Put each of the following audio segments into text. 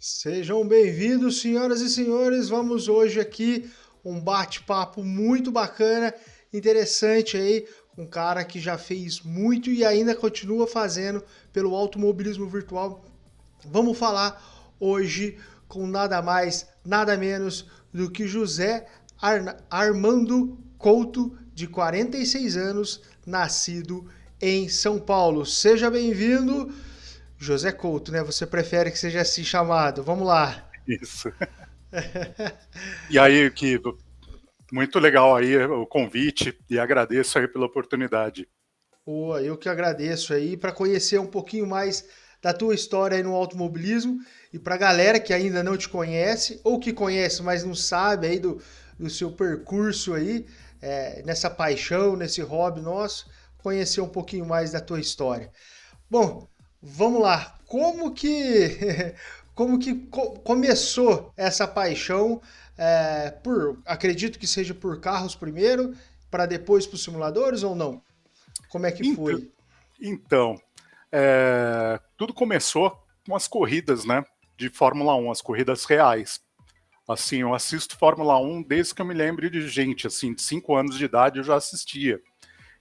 Sejam bem-vindos, senhoras e senhores. Vamos hoje aqui um bate-papo muito bacana, interessante aí, um cara que já fez muito e ainda continua fazendo pelo automobilismo virtual. Vamos falar hoje com nada mais, nada menos do que José Armando Couto, de 46 anos, nascido em São Paulo. Seja bem-vindo, José Couto, né? Você prefere que seja assim chamado? Vamos lá. Isso. E aí, Kido, muito legal aí o convite e agradeço aí pela oportunidade. Pô, eu que agradeço aí para conhecer um pouquinho mais da tua história aí no automobilismo e para a galera que ainda não te conhece ou que conhece, mas não sabe aí do seu percurso aí, nessa paixão, nesse hobby nosso, conhecer um pouquinho mais da tua história. Bom, vamos lá. Como que começou essa paixão acredito que seja por carros primeiro, para depois para os simuladores ou não? Como é que Então, foi? então, tudo começou com as corridas, né, de Fórmula 1, as corridas reais. Assim, eu assisto Fórmula 1 desde que eu me lembro de gente, assim, de 5 anos de idade eu já assistia.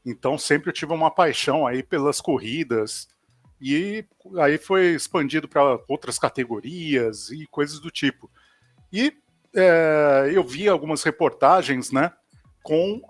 Então sempre eu tive uma paixão aí pelas corridas e aí foi expandido para outras categorias e coisas do tipo. E eu vi algumas reportagens, né, com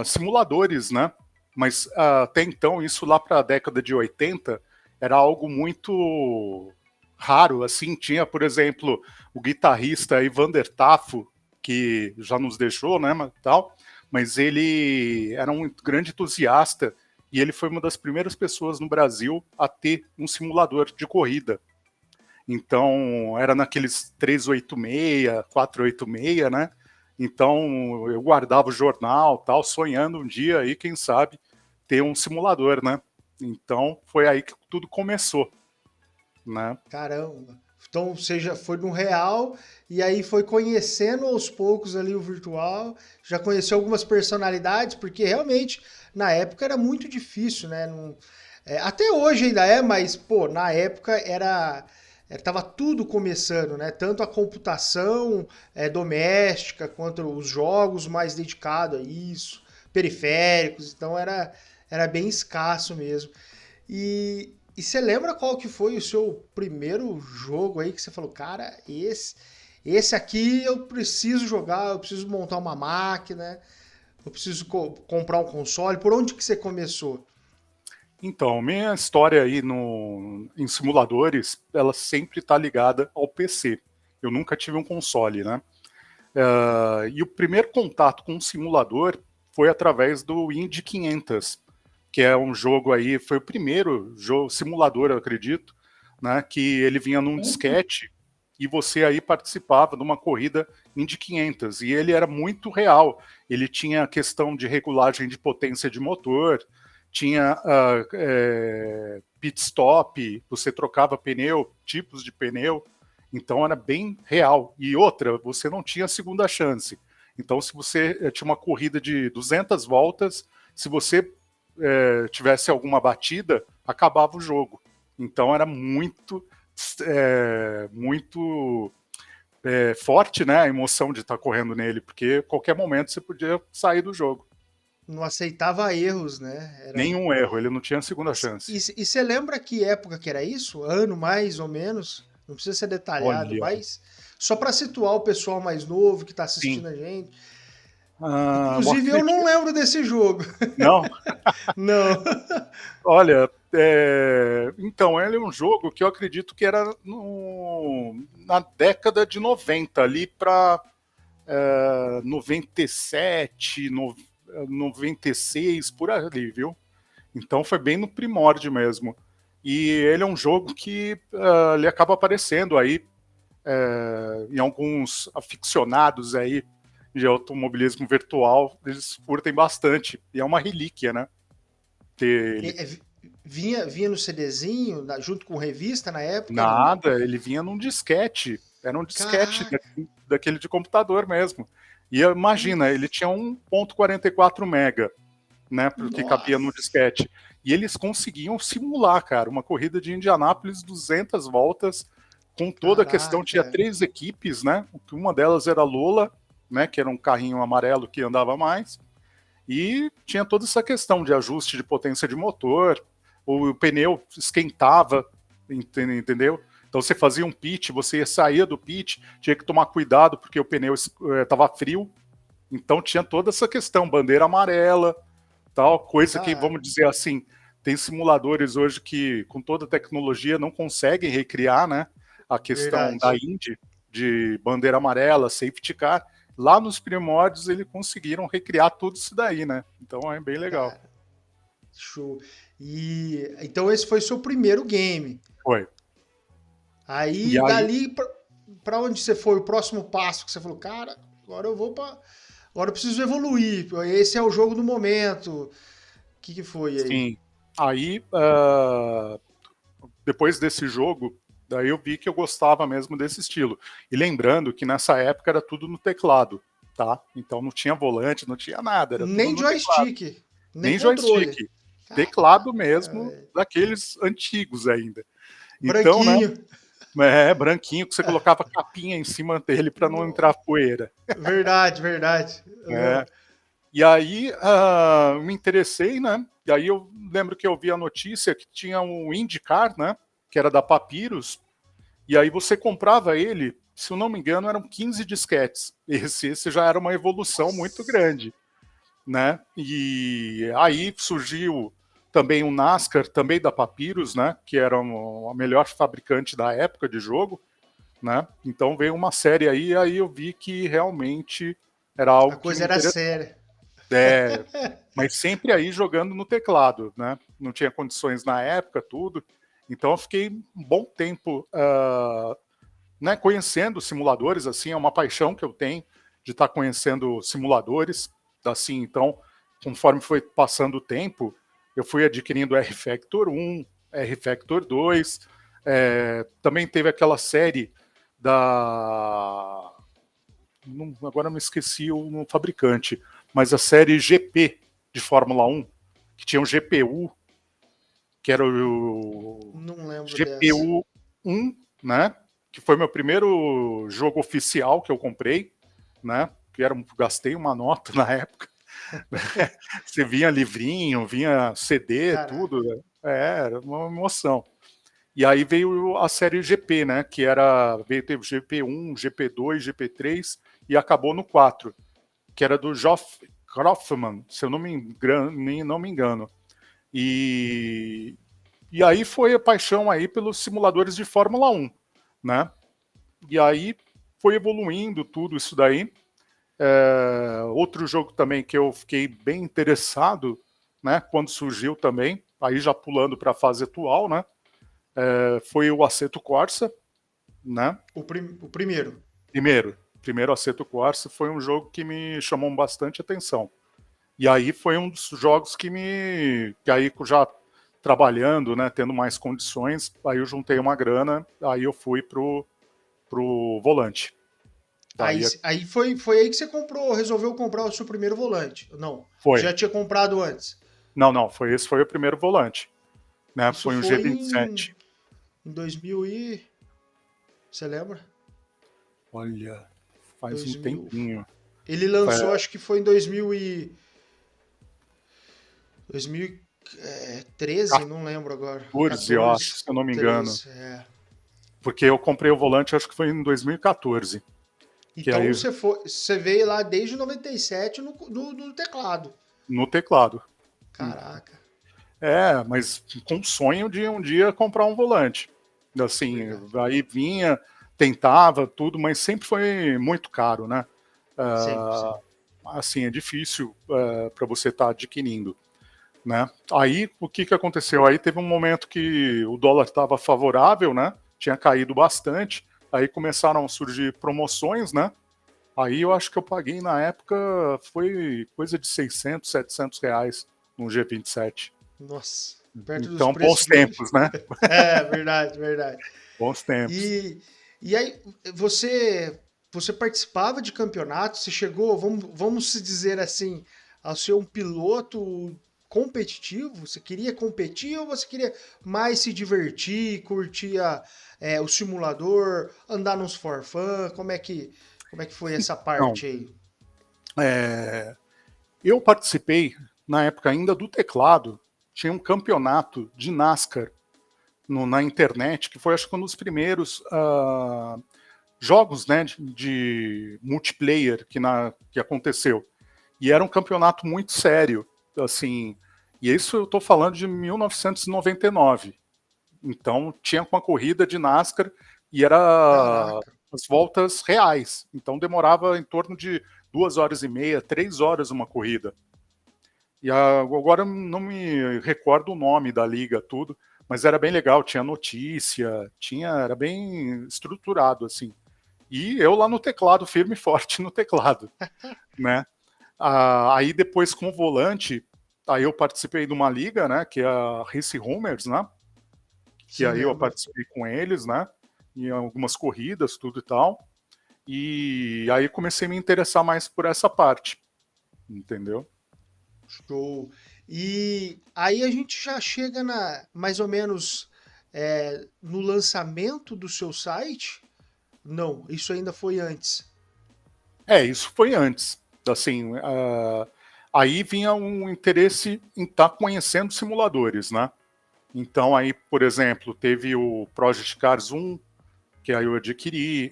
simuladores, né? Mas até então, isso lá para a década de 80, era algo muito raro, assim, tinha, por exemplo, o guitarrista Evander Tafo, que já nos deixou, né, tal, mas ele era um grande entusiasta e ele foi uma das primeiras pessoas no Brasil a ter um simulador de corrida. Então, era naqueles 386, 486, né? Então, eu guardava o jornal, tal, sonhando um dia aí, quem sabe, ter um simulador, né? Então, foi aí que tudo começou, né? Caramba. Então você já foi no real e aí foi conhecendo aos poucos ali o virtual, já conheceu algumas personalidades, porque realmente na época era muito difícil, né? Até hoje ainda é, mas pô, na época tava tudo começando, né? Tanto a computação doméstica quanto os jogos mais dedicados a isso, periféricos, então era bem escasso mesmo. E você lembra qual que foi o seu primeiro jogo aí que você falou, cara, esse aqui eu preciso jogar, eu preciso montar uma máquina, eu preciso comprar um console. Por onde que você começou? Então, minha história aí em simuladores, ela sempre está ligada ao PC. Eu nunca tive um console, né? E o primeiro contato com um simulador foi através do Indy 500, que é um jogo aí, foi o primeiro jogo simulador, eu acredito, né, que ele vinha num disquete e você aí participava de uma corrida Indy 500 e ele era muito real. Ele tinha a questão de regulagem de potência de motor, tinha pit stop, você trocava pneu, tipos de pneu, então era bem real. E outra, você não tinha segunda chance. Então, se você tinha uma corrida de 200 voltas, se você tivesse alguma batida, acabava o jogo. Então era muito forte, né, a emoção de estar correndo nele, porque qualquer momento você podia sair do jogo. Não aceitava erros, né? Nenhum erro, ele não tinha segunda chance. E você lembra que época que era isso? Ano mais ou menos? Não precisa ser detalhado, Olha, mas só para situar o pessoal mais novo que está sim. assistindo a gente. Eu Inclusive eu não acredito. lembro desse jogo. Não, Não. olha, então, ele é um jogo que eu acredito que era na década de 90, ali para 97, 96, por ali, viu? Então foi bem no primórdio mesmo. E ele é um jogo que ele acaba aparecendo aí em alguns aficionados aí de automobilismo virtual, eles curtem bastante. E é uma relíquia, né? Ter ele. É, vinha no CDzinho, junto com revista na época, não? Nada, ele vinha num disquete. Era um disquete Caraca! daquele de computador mesmo. E imagina, ele Putz, tinha 1.44 mega, né, porque cabia no nossa! disquete. E eles conseguiam simular, cara, uma corrida de Indianápolis 200 voltas com toda a questão, tinha Caraca. 3 equipes, né? Uma delas era a Lola, né? Que era um carrinho amarelo que andava mais. E tinha toda essa questão de ajuste de potência de motor, o pneu esquentava, entendeu? Então você fazia um pit, você saía do pit, tinha que tomar cuidado porque o pneu estava frio. Então tinha toda essa questão, bandeira amarela, tal, coisa que, Cara, vamos dizer assim, tem simuladores hoje que, com toda a tecnologia, não conseguem recriar, né, a questão da verdade. Indy, de bandeira amarela, safety car. Lá nos primórdios eles conseguiram recriar tudo isso daí, né? Então é bem legal. Cara, show. E então esse foi seu primeiro game. Foi. E Aí aí, dali pra onde você foi, o próximo passo que você falou, cara, agora eu vou para, agora eu preciso evoluir. Esse é o jogo do momento. O que foi aí? sim, aí, depois desse jogo, daí eu vi que eu gostava mesmo desse estilo. E lembrando que nessa época era tudo no teclado, tá? Então não tinha volante, não tinha nada, era tudo Nem no teclado. joystick, nem Nem controle. joystick, teclado Caraca, mesmo, velho. daqueles antigos ainda. Então, né, Branquinho. branquinho, que você colocava capinha em cima dele para não entrar poeira. Verdade, verdade. Né? E aí me interessei, né? E aí eu lembro que eu vi a notícia que tinha um IndyCar, né? Que era da Papyrus, e aí você comprava ele, se eu não me engano, eram 15 disquetes. Esse já era uma evolução muito Nossa. grande, né? E aí surgiu também o NASCAR, também da Papyrus, né? Que era a melhor fabricante da época de jogo, né? Então veio uma série aí eu vi que realmente era A algo que coisa me era interessava. séria. É, mas sempre aí jogando no teclado, né? Não tinha condições na época, tudo. Então eu fiquei um bom tempo, né, conhecendo simuladores, assim, é uma paixão que eu tenho de estar conhecendo simuladores, assim, então, conforme foi passando o tempo, eu fui adquirindo R-Factor 1, R-Factor 2, também teve aquela série da... agora me esqueci o fabricante, mas a série GP de Fórmula 1, que tinha um GPU, que era o Não lembro dessa. GPU 1, né? Que foi meu primeiro jogo oficial que eu comprei, né? Que era, gastei uma nota na época. Você vinha livrinho, vinha CD, Caraca. tudo. Né? Era uma emoção. E aí veio a série GP, né? Que era. Teve GP1, GP2, GP3 e acabou no 4, que era do Geoff Kaufman, se eu não me engano. E aí foi a paixão aí pelos simuladores de Fórmula 1, né? E aí foi evoluindo tudo isso daí. Outro jogo também que eu fiquei bem interessado, né? Quando surgiu também, aí já pulando para a fase atual, né? Foi o Assetto Corsa, né? O primeiro. Primeiro Assetto Corsa foi um jogo que me chamou bastante atenção. E aí foi um dos jogos que aí já trabalhando, né, tendo mais condições, aí eu juntei uma grana, aí eu fui pro volante. Aí, Aí foi aí que você comprou, resolveu comprar o seu primeiro volante. Não, foi. já tinha comprado antes. Não, esse foi o primeiro volante, né? Isso Foi um foi em, G27. em 2000 e... Você lembra? Olha, faz um 2000. tempinho. Ele Foi lançou, acho que foi em 2013, não lembro agora. 14, eu acho, 14, se eu não me engano. 13, é. Porque eu comprei o volante, acho que foi em 2014. Que Então aí você veio lá desde 97 no teclado. no teclado. Caraca, Mas com sonho de um dia comprar um volante. Assim, verdade. aí vinha, tentava tudo, mas sempre foi muito caro, né? Sempre, Ah, sempre. assim, é difícil para você estar adquirindo, né? Aí, o que aconteceu? Aí teve um momento que o dólar estava favorável, né? Tinha caído bastante, aí começaram a surgir promoções, né? Aí eu acho que eu paguei na época, foi coisa de 600, R$ 700 no G27. Nossa, perto dos Então, preços bons de hoje. tempos, né? É, verdade, verdade. Bons tempos. E, e aí, você participava de campeonatos? Você chegou, vamos se dizer assim, a ser um piloto competitivo? Você queria competir ou você queria mais se divertir, curtir o simulador, andar nos for fun? Como é que foi essa Não, parte aí? é, eu participei, na época ainda do teclado, tinha um campeonato de NASCAR na internet, que foi acho que um dos primeiros jogos, né, de multiplayer que aconteceu. E era um campeonato muito sério, assim, e isso eu estou falando de 1999. Então tinha uma corrida de NASCAR e era Caraca. as voltas reais. Então demorava em torno de 2 horas e meia, 3 horas uma corrida. E agora não me recordo o nome da liga, tudo, mas era bem legal, tinha notícia, era bem estruturado, assim. E eu lá no teclado, firme e forte no teclado, né? Aí depois com o volante, aí eu participei de uma liga, né, que é a Race Rumors, né? Que Sim, aí eu lembro. participei com eles, né? Em algumas corridas, tudo e tal. E aí comecei a me interessar mais por essa parte, entendeu? Show. E aí a gente já chega mais ou menos no lançamento do seu site? Não, isso ainda foi antes. Isso foi antes. Assim, aí vinha um interesse em estar conhecendo simuladores, né? Então aí, por exemplo, teve o Project Cars 1, que aí eu adquiri,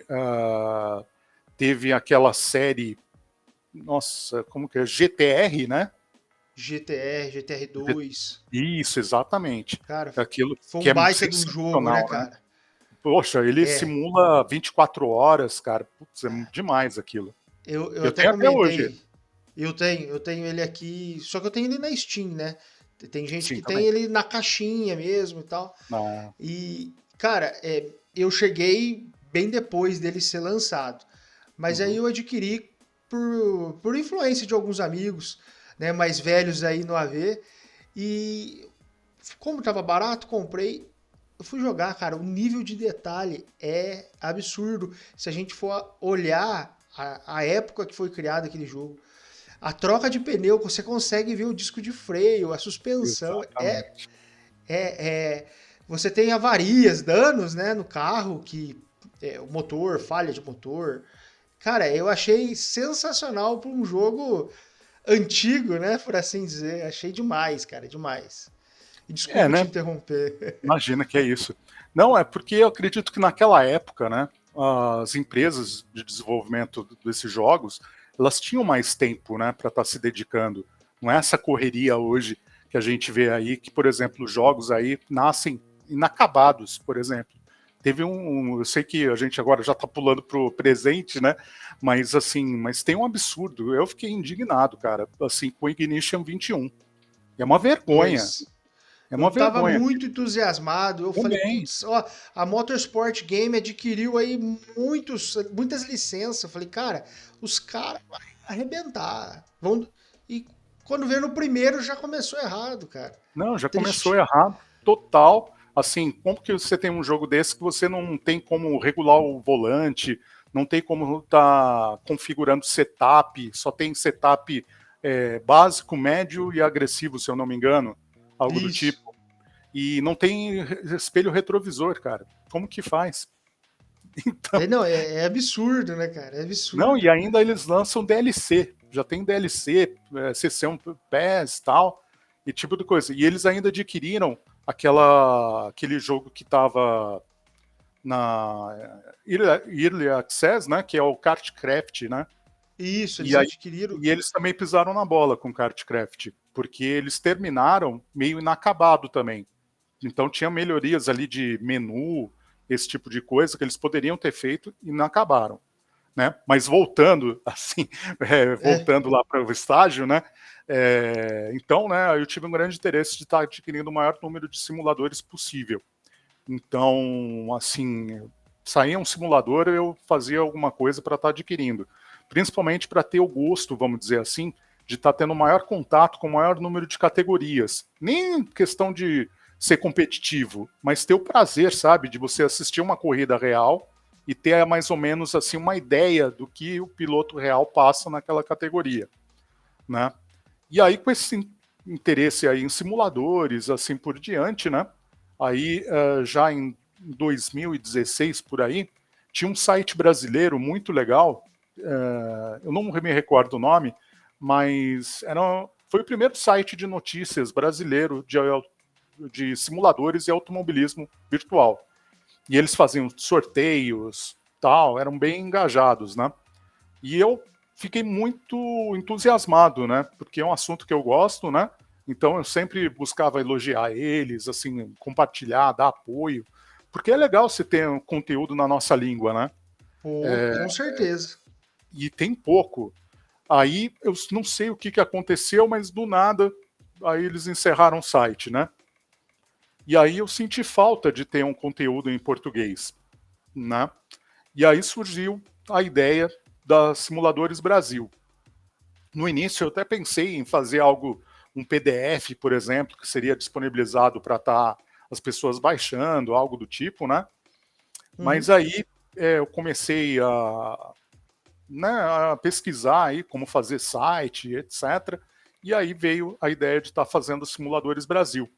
teve aquela série, nossa, como que é? GTR, né? GTR, GTR 2. Isso, exatamente. Cara, Aquilo foi que um é baita de um jogo, né, sensacional, né? cara? Poxa, ele É, simula 24 horas, cara. Putz, é demais aquilo. eu Eu até tenho até hoje. comentei. Eu tenho ele aqui, só que eu tenho ele na Steam, né? Tem gente Sim, que tem também. ele na caixinha mesmo e tal. Ah, E, cara, eu cheguei bem depois dele ser lançado. Mas aí uhum. eu adquiri por influência de alguns amigos, né, mais velhos aí no AV. E como tava barato, comprei. Eu fui jogar, cara. O nível de detalhe é absurdo. Se a gente for olhar a época que foi criado aquele jogo, a troca de pneu, você consegue ver o disco de freio, a suspensão. Exatamente. Você tem avarias, danos, né, no carro, que o motor, falha de motor. Cara, eu achei sensacional para um jogo antigo, né, por assim dizer. Achei demais, cara, demais. E desculpa te Né? interromper. Imagina que é isso. Não, é porque eu acredito que naquela época, né, as empresas de desenvolvimento desses jogos, elas tinham mais tempo, né, para estar se dedicando. Não é essa correria hoje que a gente vê aí, que, por exemplo, os jogos aí nascem inacabados, por exemplo. Teve eu sei que a gente agora já está pulando pro presente, né? Mas assim, mas tem um absurdo. Eu fiquei indignado, cara, assim, com o Ignition 21. É uma vergonha. Pois. É Eu uma tava vergonha. muito entusiasmado. Eu falei, Também. putz, ó, a Motorsport Game adquiriu aí muitas licenças. Eu falei, cara, os caras vão arrebentar. E quando veio no primeiro já começou errado, cara. Não, já começou Triste. errado, total. Assim, como que você tem um jogo desse que você não tem como regular o volante, não tem como estar configurando setup, só tem setup básico, médio e agressivo, se eu não me engano, algo do Isso. tipo. E não tem espelho retrovisor, cara. Como que faz? Então, Não, é absurdo, né, cara? É não, e absurdo. ainda eles lançam DLC. Já tem DLC, sessão PES e tal, e tipo de coisa. E eles ainda adquiriram aquele jogo que estava na Early Access, né? Que é o KartCraft, né? Isso, E eles aí adquiriram. e eles também pisaram na bola com o KartCraft, porque eles terminaram meio inacabado também. Então tinha melhorias ali de menu, esse tipo de coisa que eles poderiam ter feito e não acabaram. Né? Mas voltando, assim, É, voltando lá para o estágio, né? Então, né, eu tive um grande interesse de estar adquirindo o maior número de simuladores possível. Então, assim, saía um simulador, eu fazia alguma coisa para estar adquirindo. Principalmente para ter o gosto, vamos dizer assim, de estar tendo maior contato com o maior número de categorias. Nem questão de ser competitivo, mas ter o prazer, sabe, de você assistir uma corrida real e ter mais ou menos assim uma ideia do que o piloto real passa naquela categoria, né? E aí com esse interesse aí em simuladores, assim por diante, né? Aí, já em 2016, por aí, tinha um site brasileiro muito legal, eu não me recordo o nome, mas foi o primeiro site de notícias brasileiro de simuladores e automobilismo virtual. E eles faziam sorteios, tal, eram bem engajados, né? E eu fiquei muito entusiasmado, né? Porque é um assunto que eu gosto, né? Então eu sempre buscava elogiar eles, assim, compartilhar, dar apoio, porque é legal se ter um conteúdo na nossa língua, né? Pô, com certeza. E tem pouco. Aí eu não sei o que aconteceu, mas do nada aí eles encerraram o site, né? E aí eu senti falta de ter um conteúdo em português, né? E aí surgiu a ideia da Simuladores Brasil. No início eu até pensei em fazer algo, um PDF, por exemplo, que seria disponibilizado para estar as pessoas baixando, algo do tipo, né? Mas Uhum. aí eu comecei né, a pesquisar aí como fazer site, etc. E aí veio a ideia de estar fazendo Simuladores Brasil,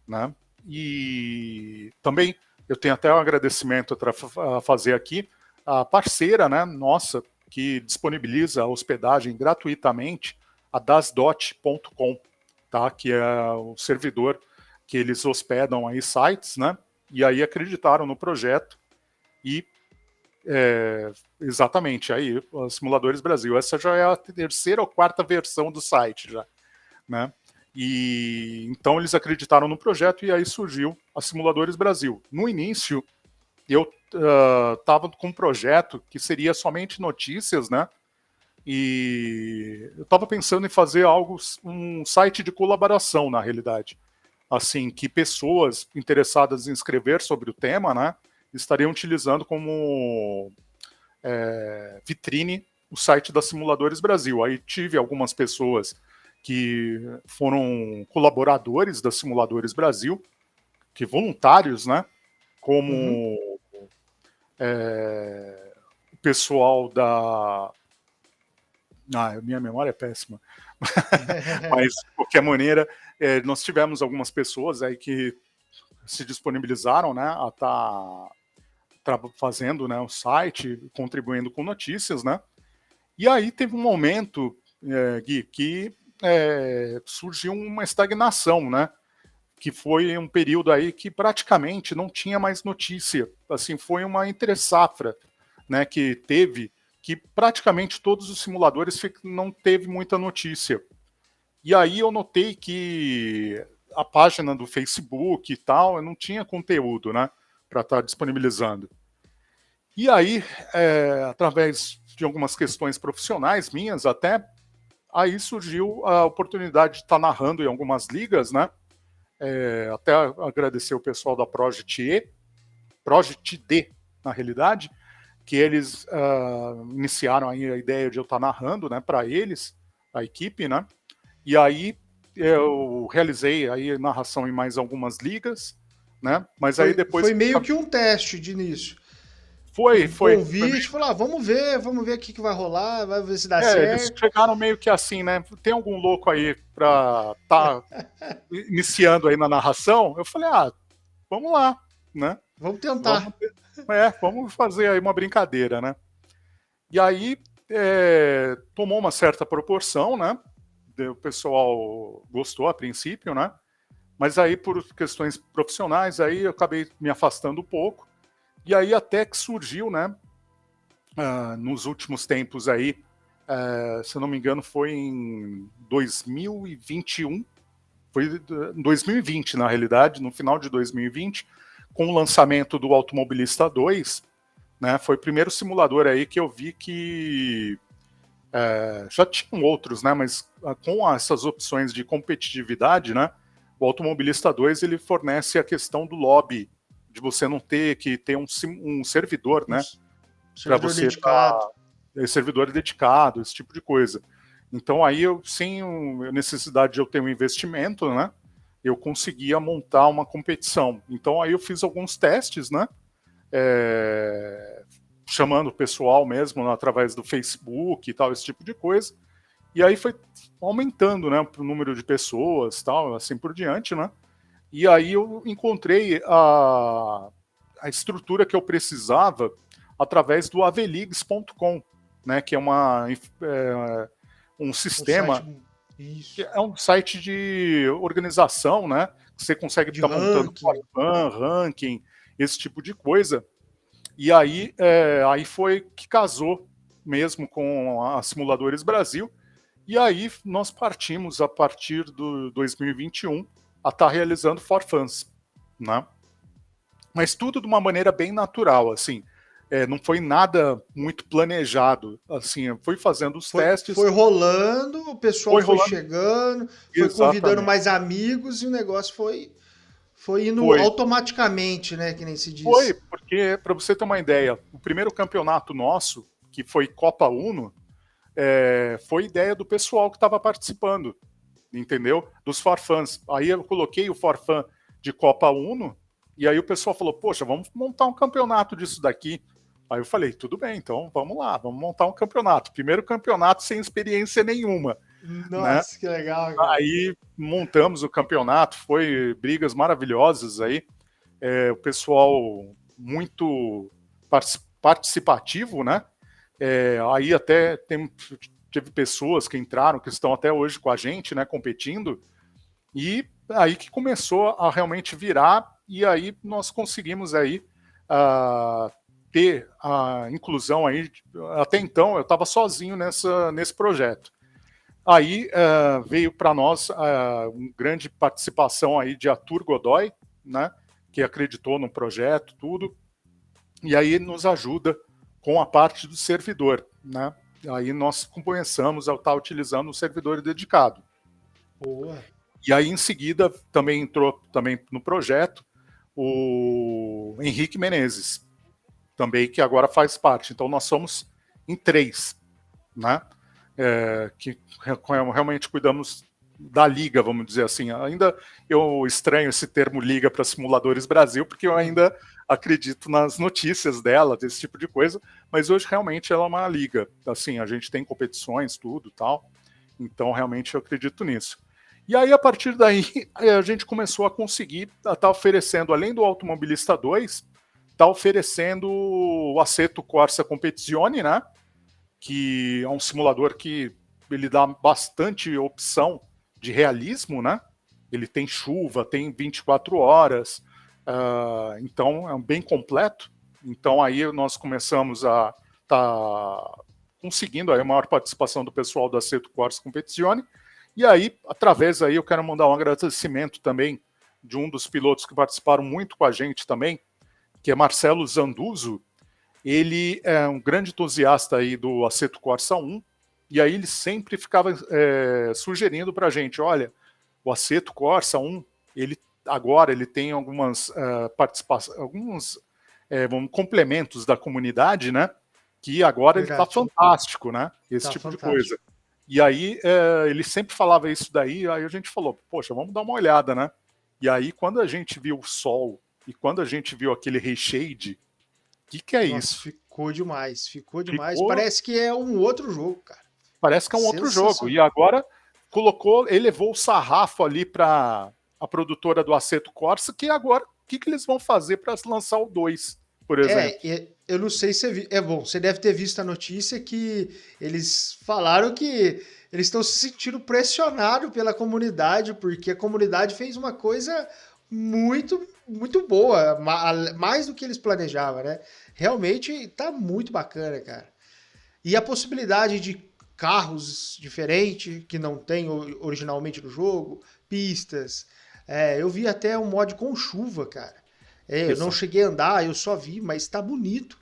né? E também eu tenho até um agradecimento a fazer aqui, a parceira, né, nossa, que disponibiliza a hospedagem gratuitamente, a dasdot.com, tá? Que é o servidor que eles hospedam aí sites, né? E aí acreditaram no projeto e exatamente aí, os Simuladores Brasil. Essa já é a terceira ou quarta versão do site já, né? E então eles acreditaram no projeto e aí surgiu a Simuladores Brasil. No início, eu estava com um projeto que seria somente notícias, né? E eu estava pensando em fazer algo, um site de colaboração, na realidade. Assim, que pessoas interessadas em escrever sobre o tema, né? Estariam utilizando como vitrine o site da Simuladores Brasil. Aí tive algumas pessoas que foram colaboradores da Simuladores Brasil, que voluntários, né? Uhum. Como o pessoal da. Minha memória é péssima. Mas, de qualquer maneira, nós tivemos algumas pessoas aí que se disponibilizaram, né, a fazendo, né, o site, contribuindo com notícias, né? E aí teve um momento, Gui, que surgiu uma estagnação, né? Que foi um período aí que praticamente não tinha mais notícia. Assim, foi uma entre-safra, né, que teve, que praticamente todos os simuladores não teve muita notícia. E aí eu notei que a página do Facebook e tal, não tinha conteúdo, né, para estar disponibilizando. E aí, através de algumas questões profissionais minhas até, aí surgiu a oportunidade de estar narrando em algumas ligas, né? Até agradecer o pessoal da Project D, na realidade, que eles iniciaram aí a ideia de eu estar narrando, né, para eles, a equipe, né? E aí eu realizei aí narração em mais algumas ligas, né? Mas aí depois Foi meio que um teste de início. foi, Um foi, foi convite, falar, ah, vamos ver o que vai rolar, vai ver se dá eles certo. chegaram meio que assim, né? Tem algum louco aí pra tá iniciando aí na narração? Eu falei, vamos lá, né? Vamos Vamos, tentar. vamos fazer aí uma brincadeira, né? E aí tomou uma certa proporção, né? O pessoal gostou a princípio, né? Mas aí, por questões profissionais, aí eu acabei me afastando um pouco. E aí até que surgiu, né? Nos últimos tempos aí, se eu não me engano, foi em 2021, foi em 2020, na realidade, no final de 2020, com o lançamento do Automobilista 2, né, foi o primeiro simulador aí que eu vi que já tinham outros, né, mas com essas opções de competitividade, né, o Automobilista 2 ele fornece a questão do lobby, de você não ter que ter um servidor, Um né, para servidor você dedicado. servidor dedicado, esse tipo de coisa. Então aí eu, sem necessidade de eu ter um investimento, né, eu conseguia montar uma competição. Então aí eu fiz alguns testes, né, chamando o pessoal mesmo através do Facebook e tal, esse tipo de coisa. E aí foi aumentando, né, o número de pessoas, tal, assim por diante, né? E aí eu encontrei a estrutura que eu precisava através do aveligs.com, né, que é um Um sistema, site. que Isso. é um site de organização, né? Você consegue De estar montando ranking. ranking, esse tipo de coisa. E aí, aí foi que casou mesmo com a Simuladores Brasil. E aí nós partimos a partir do 2021 a estar realizando For Fans, né? Mas tudo de uma maneira bem natural, assim. Não foi nada muito planejado, assim. Eu fui fazendo os testes, Foi rolando, o pessoal foi foi rolando. chegando, foi convidando Exatamente. mais amigos e o negócio foi indo Foi. automaticamente, né? Que nem se Foi, diz. porque, para você ter uma ideia, o primeiro campeonato nosso, que foi Copa Uno, foi ideia do pessoal que estava participando, entendeu? Dos forfãs. Aí eu coloquei o forfã de Copa Uno, e aí o pessoal falou, poxa, vamos montar um campeonato disso daqui. Aí eu falei, tudo bem, então vamos lá, vamos montar um campeonato. Primeiro campeonato sem experiência nenhuma, né? Nossa, que legal, cara. Aí montamos o campeonato, foi brigas maravilhosas aí, o pessoal muito participativo, né? Aí até teve pessoas que entraram, que estão até hoje com a gente, né, competindo, e aí que começou a realmente virar, e aí nós conseguimos aí ter a inclusão aí. Até então eu estava sozinho nesse projeto. Aí veio para nós uma grande participação aí de Arthur Godoy, né, que acreditou no projeto, tudo, e aí nos ajuda com a parte do servidor, né? Aí nós começamos a estar utilizando um servidor dedicado. Boa. E aí em seguida também entrou também no projeto o Henrique Menezes, também que agora faz parte. Então nós somos em 3, né? Que realmente cuidamos da liga, vamos dizer assim. Ainda eu estranho esse termo liga para Simuladores Brasil, porque eu ainda acredito nas notícias dela, desse tipo de coisa, mas hoje realmente ela é uma liga. Assim, a gente tem competições, tudo tal, então realmente eu acredito nisso. E aí, a partir daí, a gente começou a conseguir estar oferecendo, além do Automobilista 2, está oferecendo o Assetto Corsa Competizione, né? Que é um simulador que ele dá bastante opção de realismo, né? Ele tem chuva, tem 24 horas, então é bem completo. Então aí nós começamos a estar conseguindo aí a maior participação do pessoal da Assetto Corsa Competizione. E aí, através aí, eu quero mandar um agradecimento também de um dos pilotos que participaram muito com a gente também, que é Marcelo Zanduso. Ele é um grande entusiasta aí do Assetto Corsa 1, e aí ele sempre ficava sugerindo para a gente, olha, o Assetto Corsa 1, ele tem algumas participações, alguns complementos da comunidade, né? Que agora ele está Verdade. fantástico, né? Esse Tá tipo de fantástico. coisa. E aí ele sempre falava isso daí, aí a gente falou, poxa, vamos dar uma olhada, né? E aí quando a gente viu o sol e quando a gente viu aquele reshade, que é Nossa, isso? ficou demais. Ficou demais. Ficou, Parece que é um outro jogo, cara. parece que é um outro jogo. E Sensacional. agora elevou o sarrafo ali para a produtora do Assetto Corsa, que agora, o que eles vão fazer para lançar o 2, por exemplo? Eu não sei se você viu. É bom, você deve ter visto a notícia que eles falaram que eles estão se sentindo pressionados pela comunidade, porque a comunidade fez uma coisa muito boa, mais do que eles planejavam, né? Realmente tá muito bacana, cara. E a possibilidade de carros diferentes que não tem originalmente no jogo, pistas. Eu vi até um mod com chuva, cara. Eu não Isso. cheguei a andar, eu só vi, mas tá bonito.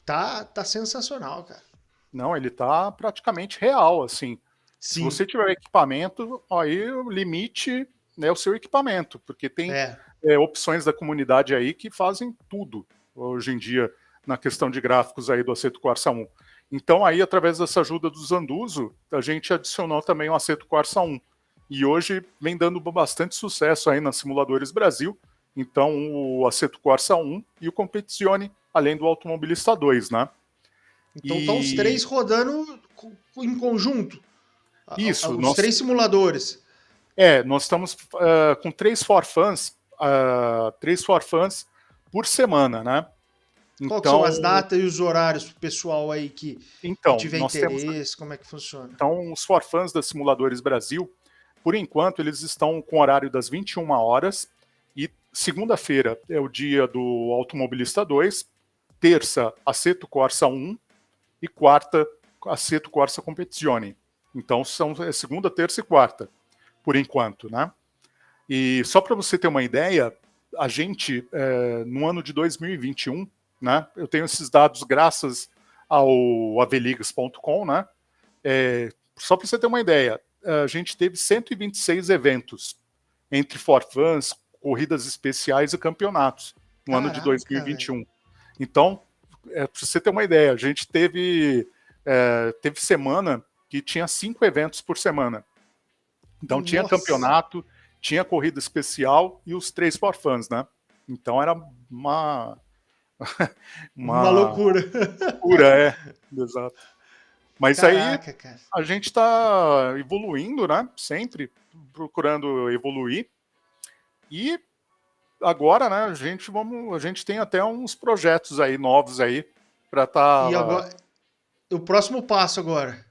Tá sensacional, cara. Não, ele tá praticamente real, assim. Se Sim, você tiver equipamento, aí o limite é o seu equipamento, porque tem é. opções da comunidade aí que fazem tudo hoje em dia na questão de gráficos aí do Assetto Corsa 1. Então aí, através dessa ajuda do Zanduso, a gente adicionou também o Assetto Corsa 1. E hoje vem dando bastante sucesso aí na Simuladores Brasil. Então o Assetto Corsa 1 e o Competizione, além do Automobilista 2, né? Então tá os E três rodando em conjunto. Isso, Os 3 simuladores. nós estamos com 3 for fans, 3 for fans por semana, né? Qual que são Então, as datas e os horários pro pessoal aí que tiver nós temos interesse? Como é que funciona? então os for fans da Simuladores Brasil, por enquanto eles estão com o horário das 21 horas e segunda-feira é o dia do Automobilista 2, terça Assetto Corsa 1 e quarta Assetto Corsa Competizione. Então são segunda, terça e quarta, por enquanto, né? E só para você ter uma ideia, a gente, no ano de 2021, né, eu tenho esses dados graças ao aveligas.com, né? Só para você ter uma ideia, a gente teve 126 eventos entre for fans, corridas especiais e campeonatos no ano de Caraca, 2021. Então, para você ter uma ideia, a gente teve semana que tinha 5 eventos por semana. Então tinha nossa, campeonato, tinha corrida especial e os 3 for fans, né? Então era uma uma uma loucura. loucura, exato. Mas aí Caraca, cara. a gente está evoluindo, né? Sempre procurando evoluir. E agora, né? A gente tem até uns projetos aí novos aí para E estar. agora, o próximo passo agora.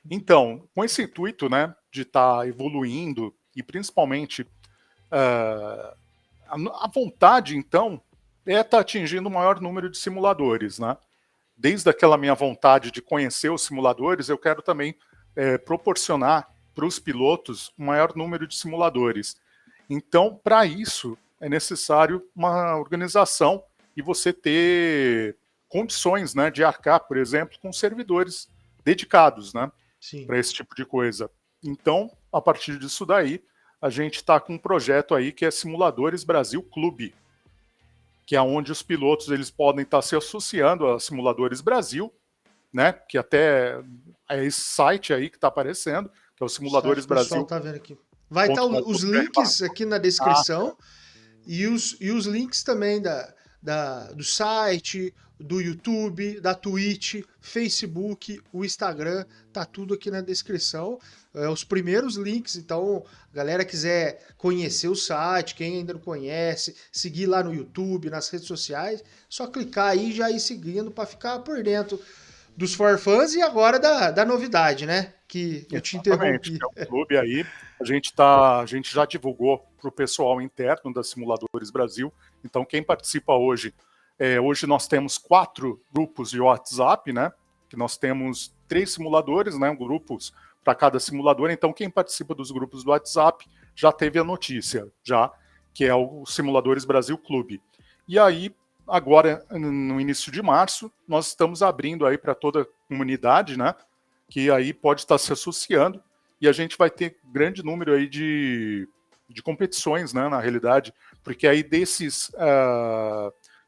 Então, com esse intuito, né, de estar evoluindo e principalmente a vontade, então, é estar atingindo o maior número de simuladores, né? Desde aquela minha vontade de conhecer os simuladores, eu quero também proporcionar para os pilotos o maior número de simuladores. Então, para isso, é necessário uma organização e você ter condições, né, de arcar, por exemplo, com servidores dedicados, né, Sim. para esse tipo de coisa. Então, a partir disso daí, a gente está com um projeto aí que é Simuladores Brasil Clube, que é onde os pilotos eles podem estar se associando a Simuladores Brasil, né? Que até é esse site aí que está aparecendo, que é o O site o pessoal simuladoresbrasil.com.br. tá vendo aqui. Vai estar os links aqui na descrição e os links também do site, do YouTube, da Twitch, Facebook, o Instagram, tá tudo aqui na descrição. Os primeiros links, então, galera quiser conhecer o site, quem ainda não conhece, seguir lá no YouTube, nas redes sociais, só clicar aí e já ir seguindo para ficar por dentro dos for fans e agora da novidade, né? Que eu te Exatamente, interrompi. que é um clube aí. A gente já divulgou para o pessoal interno da Simuladores Brasil. Então, quem participa hoje, hoje nós temos 4 grupos de WhatsApp, né? Que nós temos 3 simuladores, né? Grupos para cada simulador. Então, quem participa dos grupos do WhatsApp já teve a notícia, já que é o Simuladores Brasil Clube. E aí, agora, no início de março, nós estamos abrindo aí para toda a comunidade, né? Que aí pode estar se associando e a gente vai ter grande número aí de competições, né, na realidade, porque aí desses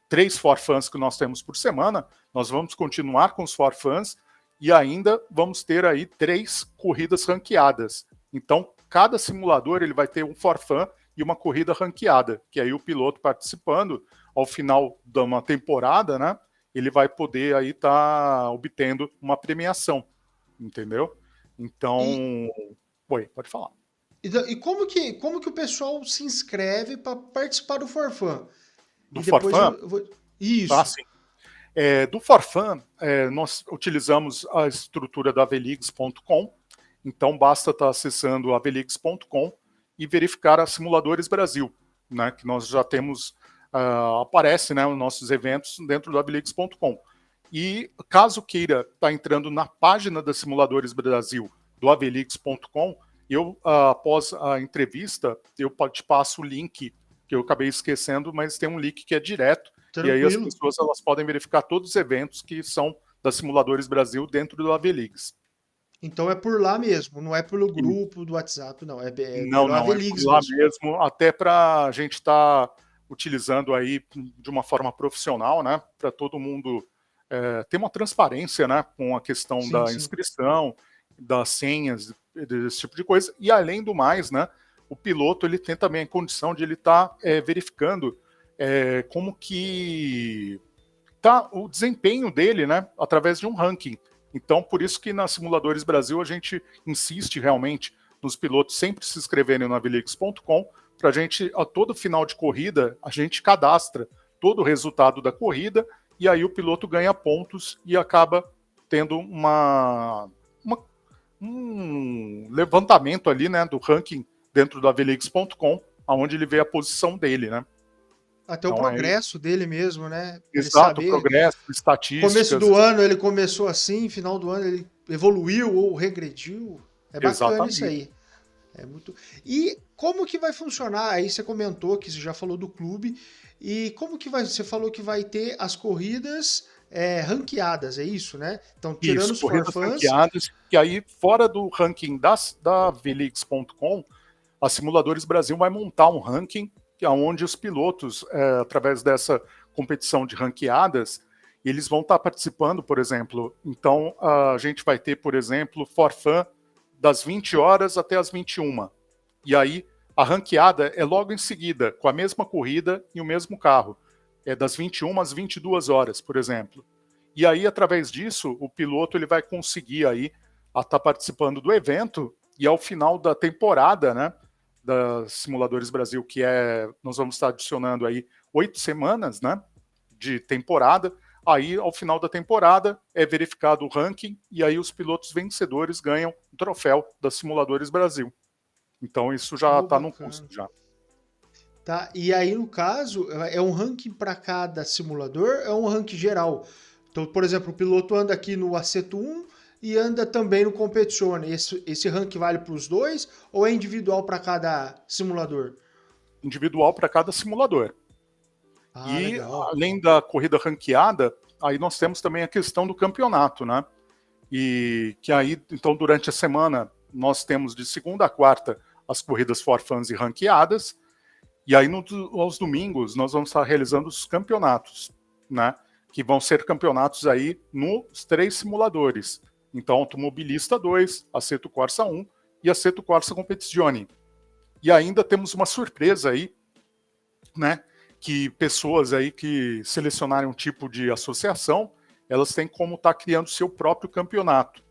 3 for fans que nós temos por semana, nós vamos continuar com os for fans e ainda vamos ter aí 3 corridas ranqueadas. Então, cada simulador ele vai ter um for fan e uma corrida ranqueada, que aí o piloto participando ao final de uma temporada, né, ele vai poder aí estar obtendo uma premiação. Entendeu? Então, oi, pode falar. E como que o pessoal se inscreve para participar do Forfã? Do E depois Forfan? eu vou. Ah, Isso. sim. Do Forfan, nós utilizamos a estrutura da aveligs.com, então basta estar acessando aveligs.com e verificar a Simuladores Brasil, né, que nós já temos, aparece, né, os nossos eventos dentro do aveligs.com. E caso queira estar entrando na página da Simuladores Brasil do aveligs.com, eu, após a entrevista, eu te passo o link, que eu acabei esquecendo, mas tem um link que é direto, e aí as Tranquilo. pessoas elas podem verificar todos os eventos que são da Simuladores Brasil dentro do Aveligs. Então é por lá mesmo, não é pelo grupo do WhatsApp, não. É Não, pelo não, é por Aveligs lá mesmo. mesmo, até para a gente estar utilizando aí de uma forma profissional, né, para todo mundo ter uma transparência, né, com a questão Sim, da sim. inscrição, das senhas, desse tipo de coisa, e além do mais, né, o piloto ele tem também a condição de ele estar verificando como que tá o desempenho dele, né, através de um ranking. Então, por isso que na Simuladores Brasil a gente insiste realmente nos pilotos sempre se inscreverem no avilix.com para a gente, a todo final de corrida, a gente cadastra todo o resultado da corrida e aí o piloto ganha pontos e acaba tendo um levantamento ali, né, do ranking dentro do avilix.com, onde ele vê a posição dele, né? Até o Então é progresso dele mesmo, né? Pra ele exato, saber. progresso, Começo estatísticas, do ano ele começou assim, final do ano ele evoluiu ou regrediu. É bacana isso exatamente. aí. É muito. E como que vai funcionar? Aí você comentou que você já falou do clube. E como que vai? Você falou que vai ter as corridas ranqueadas, é isso, né? Então, tirando Isso, os corridas forfãs. ranqueadas, que aí fora do ranking da Velix.com, a Simuladores Brasil vai montar um ranking que é onde os pilotos, através dessa competição de ranqueadas, eles vão estar participando, por exemplo. Então, a gente vai ter, por exemplo, forfã das 20 horas até as 21. E aí, a ranqueada é logo em seguida, com a mesma corrida e o mesmo carro. É das 21 às 22 horas, por exemplo. E aí, através disso, o piloto ele vai conseguir aí estar participando do evento e ao final da temporada, né, da Simuladores Brasil, que nós vamos estar adicionando aí 8 semanas, né, de temporada. Aí, ao final da temporada, é verificado o ranking e aí os pilotos vencedores ganham o troféu da Simuladores Brasil. Então, isso já Pô, está no custo bacana. já. Tá? E aí, no caso, é um ranking para cada simulador, é um ranking geral. Então, por exemplo, o piloto anda aqui no Aceto 1 e anda também no Competizione. Esse ranking vale para os dois ou é individual para cada simulador? Individual para cada simulador. Ah, E, legal. além da corrida ranqueada, aí nós temos também a questão do campeonato, né? E que aí, então, durante a semana, nós temos de segunda a quarta as corridas for fans e ranqueadas, e aí aos domingos nós vamos estar realizando os campeonatos, né? Que vão ser campeonatos aí nos 3 simuladores. Então, Automobilista 2, Assetto Corsa 1 e Assetto Corsa Competizione. E ainda temos uma surpresa aí, né? Que pessoas aí que selecionarem um tipo de associação, elas têm como estar criando seu próprio campeonato.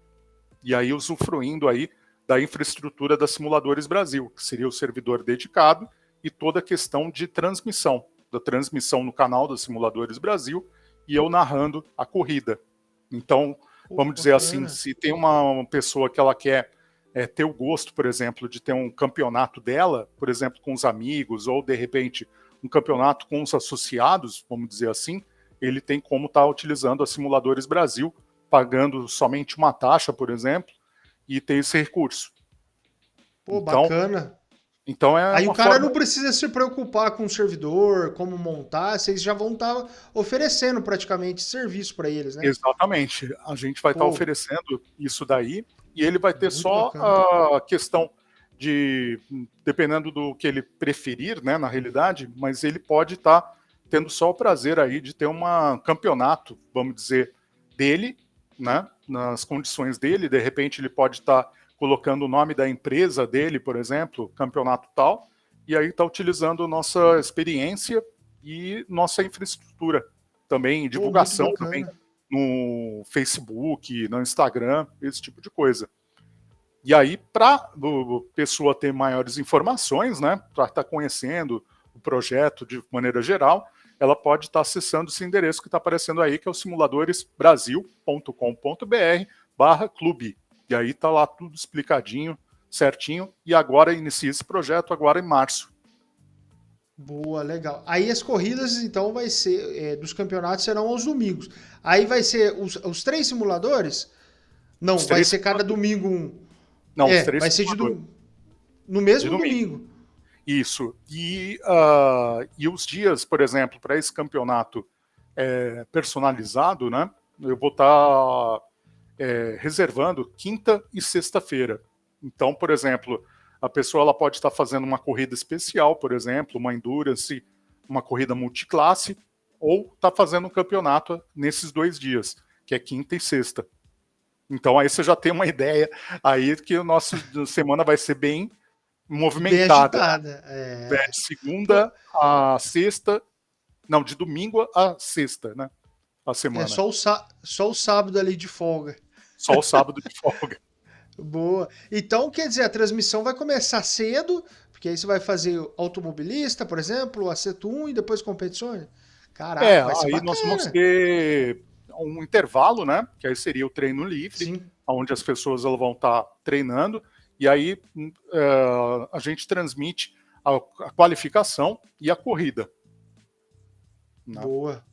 E aí usufruindo aí da infraestrutura da Simuladores Brasil, que seria o servidor dedicado e toda a questão de transmissão, da transmissão no canal da Simuladores Brasil e eu narrando a corrida. Então, Pô, vamos dizer assim, bacana. se tem uma pessoa que ela quer ter o gosto, por exemplo, de ter um campeonato dela, por exemplo, com os amigos, ou de repente um campeonato com os associados, vamos dizer assim, ele tem como estar utilizando a Simuladores Brasil, pagando somente uma taxa, por exemplo, e ter esse recurso. Pô, Então, bacana. então é Aí o uma cara forma não precisa se preocupar com o servidor, como montar, vocês já vão estar oferecendo praticamente serviço para eles, né? exatamente. A gente vai estar Pô, oferecendo isso daí e ele vai ter muito só bacana. a questão de, dependendo do que ele preferir, né, na realidade, mas ele pode estar tendo só o prazer aí de ter um campeonato, vamos dizer, dele, né, nas condições dele. De repente ele pode estar colocando o nome da empresa dele, por exemplo, campeonato tal, e aí está utilizando nossa experiência e nossa infraestrutura também, Pô, muito divulgação também bacana. no Facebook, no Instagram, esse tipo de coisa. E aí, para a pessoa ter maiores informações, né, para estar conhecendo o projeto de maneira geral, ela pode estar acessando esse endereço que está aparecendo aí, que é o simuladoresbrasil.com.br/clube. E aí está lá tudo explicadinho, certinho, e agora inicia esse projeto agora em março. Boa, legal. Aí as corridas, então, vai ser, dos campeonatos serão aos domingos. Aí vai ser os três simuladores? Não, Os vai três ser cada simuladores. domingo um. Não, os três Vai ser simuladores. no De mesmo domingo. domingo. Isso. E os dias, por exemplo, para esse campeonato personalizado, né? Eu vou estar reservando quinta e sexta-feira. Então, por exemplo, a pessoa ela pode estar fazendo uma corrida especial, por exemplo, uma endurance, uma corrida multiclasse, ou está fazendo um campeonato nesses 2 dias, que é quinta e sexta. Então aí você já tem uma ideia aí que a nossa semana vai ser bem Bem movimentada. agitada. De Pô, segunda a sexta, não, de domingo a sexta, né? A semana. só o sábado ali de folga. Só o sábado de folga. Boa. Então, quer dizer, a transmissão vai começar cedo, porque aí você vai fazer automobilista, por exemplo, acerto 1 e depois competições. Caraca, vai ser Aí nós vamos bacana. ter um intervalo, né? Que aí seria o treino livre, Sim. onde as pessoas elas vão estar treinando, e aí a gente transmite a qualificação e a corrida. Né? Boa.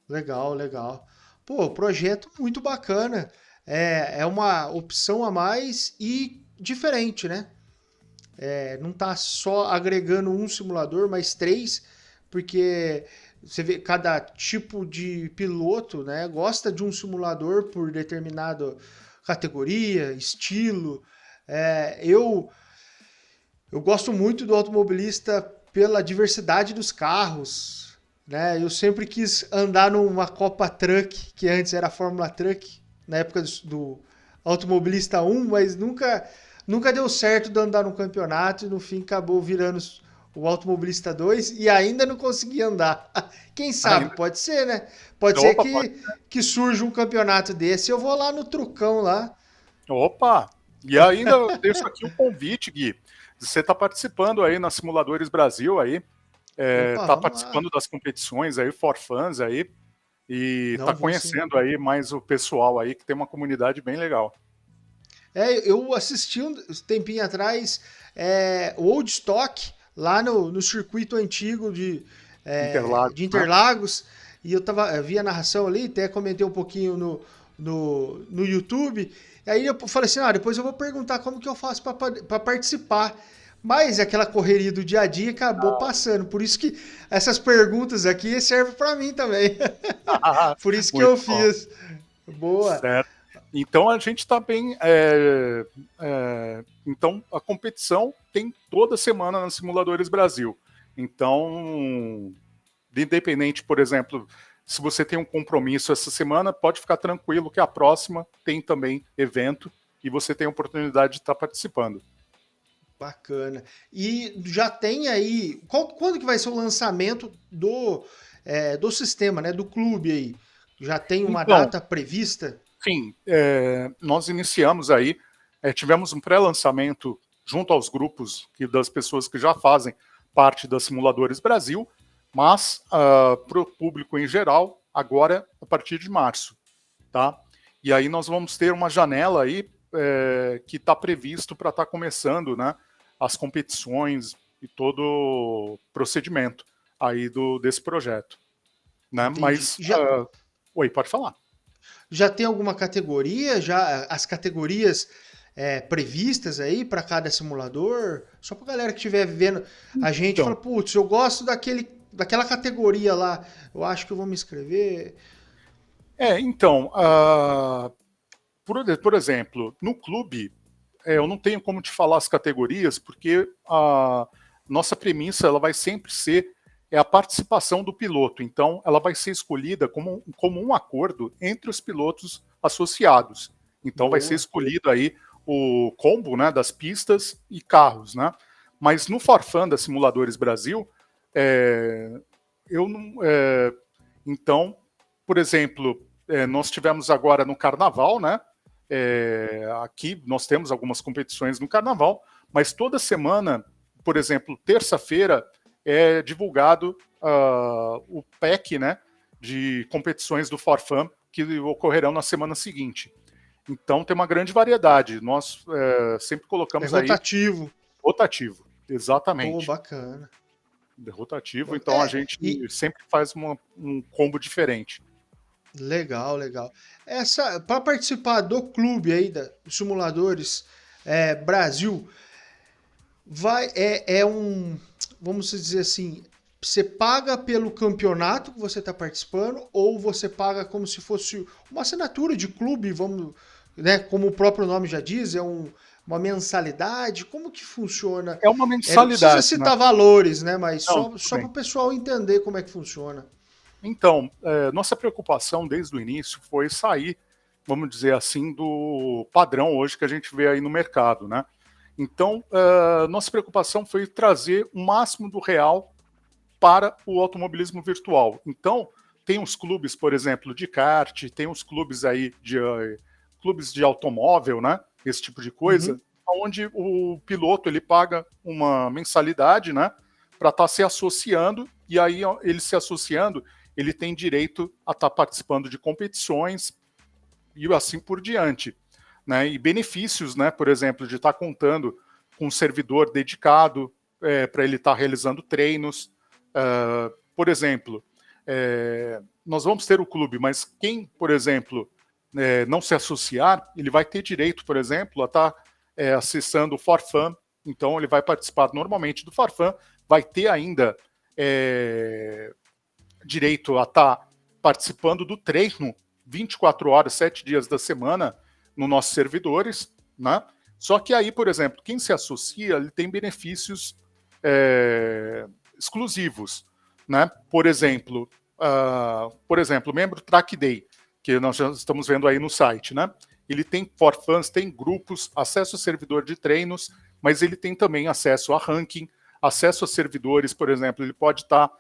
Legal, legal. Pô, projeto muito bacana. É uma opção a mais e diferente, né? Não tá só agregando um simulador, mas três, porque você vê cada tipo de piloto, né, gosta de um simulador por determinada categoria, estilo. Eu gosto muito do automobilista pela diversidade dos carros, né? Eu sempre quis andar numa Copa Truck, que antes era a Fórmula Truck, na época do Automobilista 1, mas nunca deu certo de andar no campeonato e no fim acabou virando o Automobilista 2 e ainda não consegui andar. Quem sabe? Ainda. Pode ser, né? Pode ser Opa, pode. que surja um campeonato desse. Eu vou lá no trucão lá. Opa! E ainda eu deixo aqui um convite, Gui. Você está participando aí na Simuladores Brasil aí, Opa, tá vamos lá. participando das competições aí, for fans aí, e tá Não, vou sim. conhecendo aí mais o pessoal aí, que tem uma comunidade bem legal. Eu assisti um tempinho atrás o Old Stock lá no circuito antigo de Interlagos, né? Interlagos e eu vi a narração ali, até comentei um pouquinho no YouTube. E aí eu falei assim, depois eu vou perguntar como que eu faço para participar. Mas aquela correria do dia a dia acabou passando. Por isso que essas perguntas aqui servem para mim também. Por isso que Muito eu bom. fiz. Boa. Certo. Então a gente está bem. Então a competição tem toda semana na Simuladores Brasil. Então, independente, por exemplo, se você tem um compromisso essa semana, pode ficar tranquilo que a próxima tem também evento e você tem a oportunidade de estar participando. Bacana. E já tem aí. Quando que vai ser o lançamento do sistema, né? Do clube aí? Já tem uma Então, data prevista? sim, nós iniciamos aí, tivemos um pré-lançamento junto aos grupos das pessoas que já fazem parte da Simuladores Brasil, mas para o público em geral, agora a partir de março, tá? E aí nós vamos ter uma janela aí que está previsto para estar começando, né, as competições e todo o procedimento aí desse projeto, né? Entendi. Mas, oi, pode falar. Já tem alguma categoria? Já as categorias previstas aí para cada simulador? Só para galera que estiver vendo a gente Então, fala, putz, eu gosto daquela categoria lá. Eu acho que eu vou me inscrever. então, por exemplo, no clube, eu não tenho como te falar as categorias, porque a nossa premissa ela vai sempre ser a participação do piloto. Então, ela vai ser escolhida como um acordo entre os pilotos associados. Então, vai ser Boa. escolhido aí o combo, né, das pistas e carros, né? Mas no Forfan da Simuladores Brasil, eu não. Então, por exemplo, nós tivemos agora no Carnaval, né? Aqui nós temos algumas competições no Carnaval, mas toda semana, por exemplo, terça-feira é divulgado o pack, né, de competições do Forfan que ocorrerão na semana seguinte. Então tem uma grande variedade. Nós sempre É colocamos aí rotativo. rotativo, Pô, exatamente. bacana. Rotativo, então a gente E sempre faz um combo diferente. legal, legal. Para participar do clube aí da Simuladores Brasil, vamos dizer assim, você paga pelo campeonato que você está participando ou você paga como se fosse uma assinatura de clube, vamos, né? Como o próprio nome já diz, uma mensalidade. Como que funciona? É uma Não precisa mensalidade, né? citar valores, né? Mas Não, só tudo para bem. o pessoal entender como é que funciona. Então, nossa preocupação desde o início foi sair, vamos dizer assim, do padrão hoje que a gente vê aí no mercado, né? Então, nossa preocupação foi trazer o máximo do real para o automobilismo virtual. Então, tem os clubes, por exemplo, de kart, tem os clubes aí clubes de automóvel, né? Esse tipo de coisa, onde o piloto ele paga uma mensalidade, né? Para estar se associando, e aí ele se associando, ele tem direito a estar participando de competições e assim por diante, né? E benefícios, né? Por exemplo, de estar contando com um servidor dedicado para ele estar realizando treinos. Por exemplo, nós vamos ter o clube, mas quem, por exemplo, não se associar, ele vai ter direito, por exemplo, a estar acessando o Farfan. Então, ele vai participar normalmente do Farfan, vai ter ainda direito a estar participando do treino 24 horas, 7 dias da semana nos nossos servidores, né? Só que aí, por exemplo, quem se associa, ele tem benefícios exclusivos, né? Por exemplo, o membro Track Day, que nós já estamos vendo aí no site, né? Ele tem for fans, tem grupos, acesso a servidor de treinos, mas ele tem também acesso a ranking, acesso a servidores, por exemplo, ele pode estar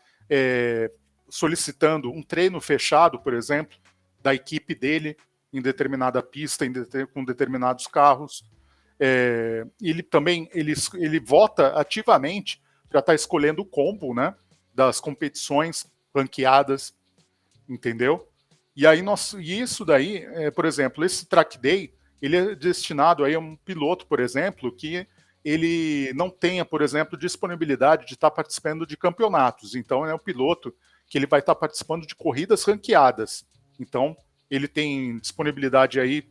solicitando um treino fechado, por exemplo, da equipe dele em determinada pista, com determinados carros. Ele também ele vota ativamente para estar escolhendo o combo, né, das competições ranqueadas, entendeu? E aí isso daí, por exemplo, esse Track Day, ele é destinado aí a um piloto, por exemplo, que ele não tenha, por exemplo, disponibilidade de estar participando de campeonatos. Então é um piloto que ele vai estar participando de corridas ranqueadas. Então ele tem disponibilidade aí,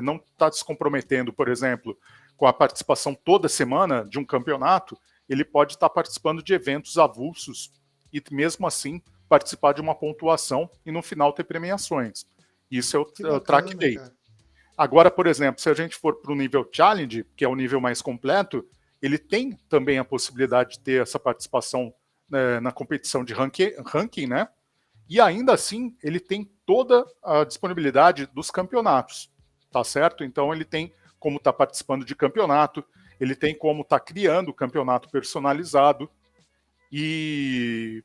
não está se comprometendo, por exemplo, com a participação toda semana de um campeonato, ele pode estar participando de eventos avulsos e mesmo assim participar de uma pontuação e no final ter premiações. Isso é o Track Day. Cara. Agora, por exemplo, se a gente for para o nível Challenge, que é o nível mais completo, ele tem também a possibilidade de ter essa participação na competição de ranking, né? E ainda assim, ele tem toda a disponibilidade dos campeonatos, tá certo? Então ele tem como estar participando de campeonato, ele tem como estar criando campeonato personalizado e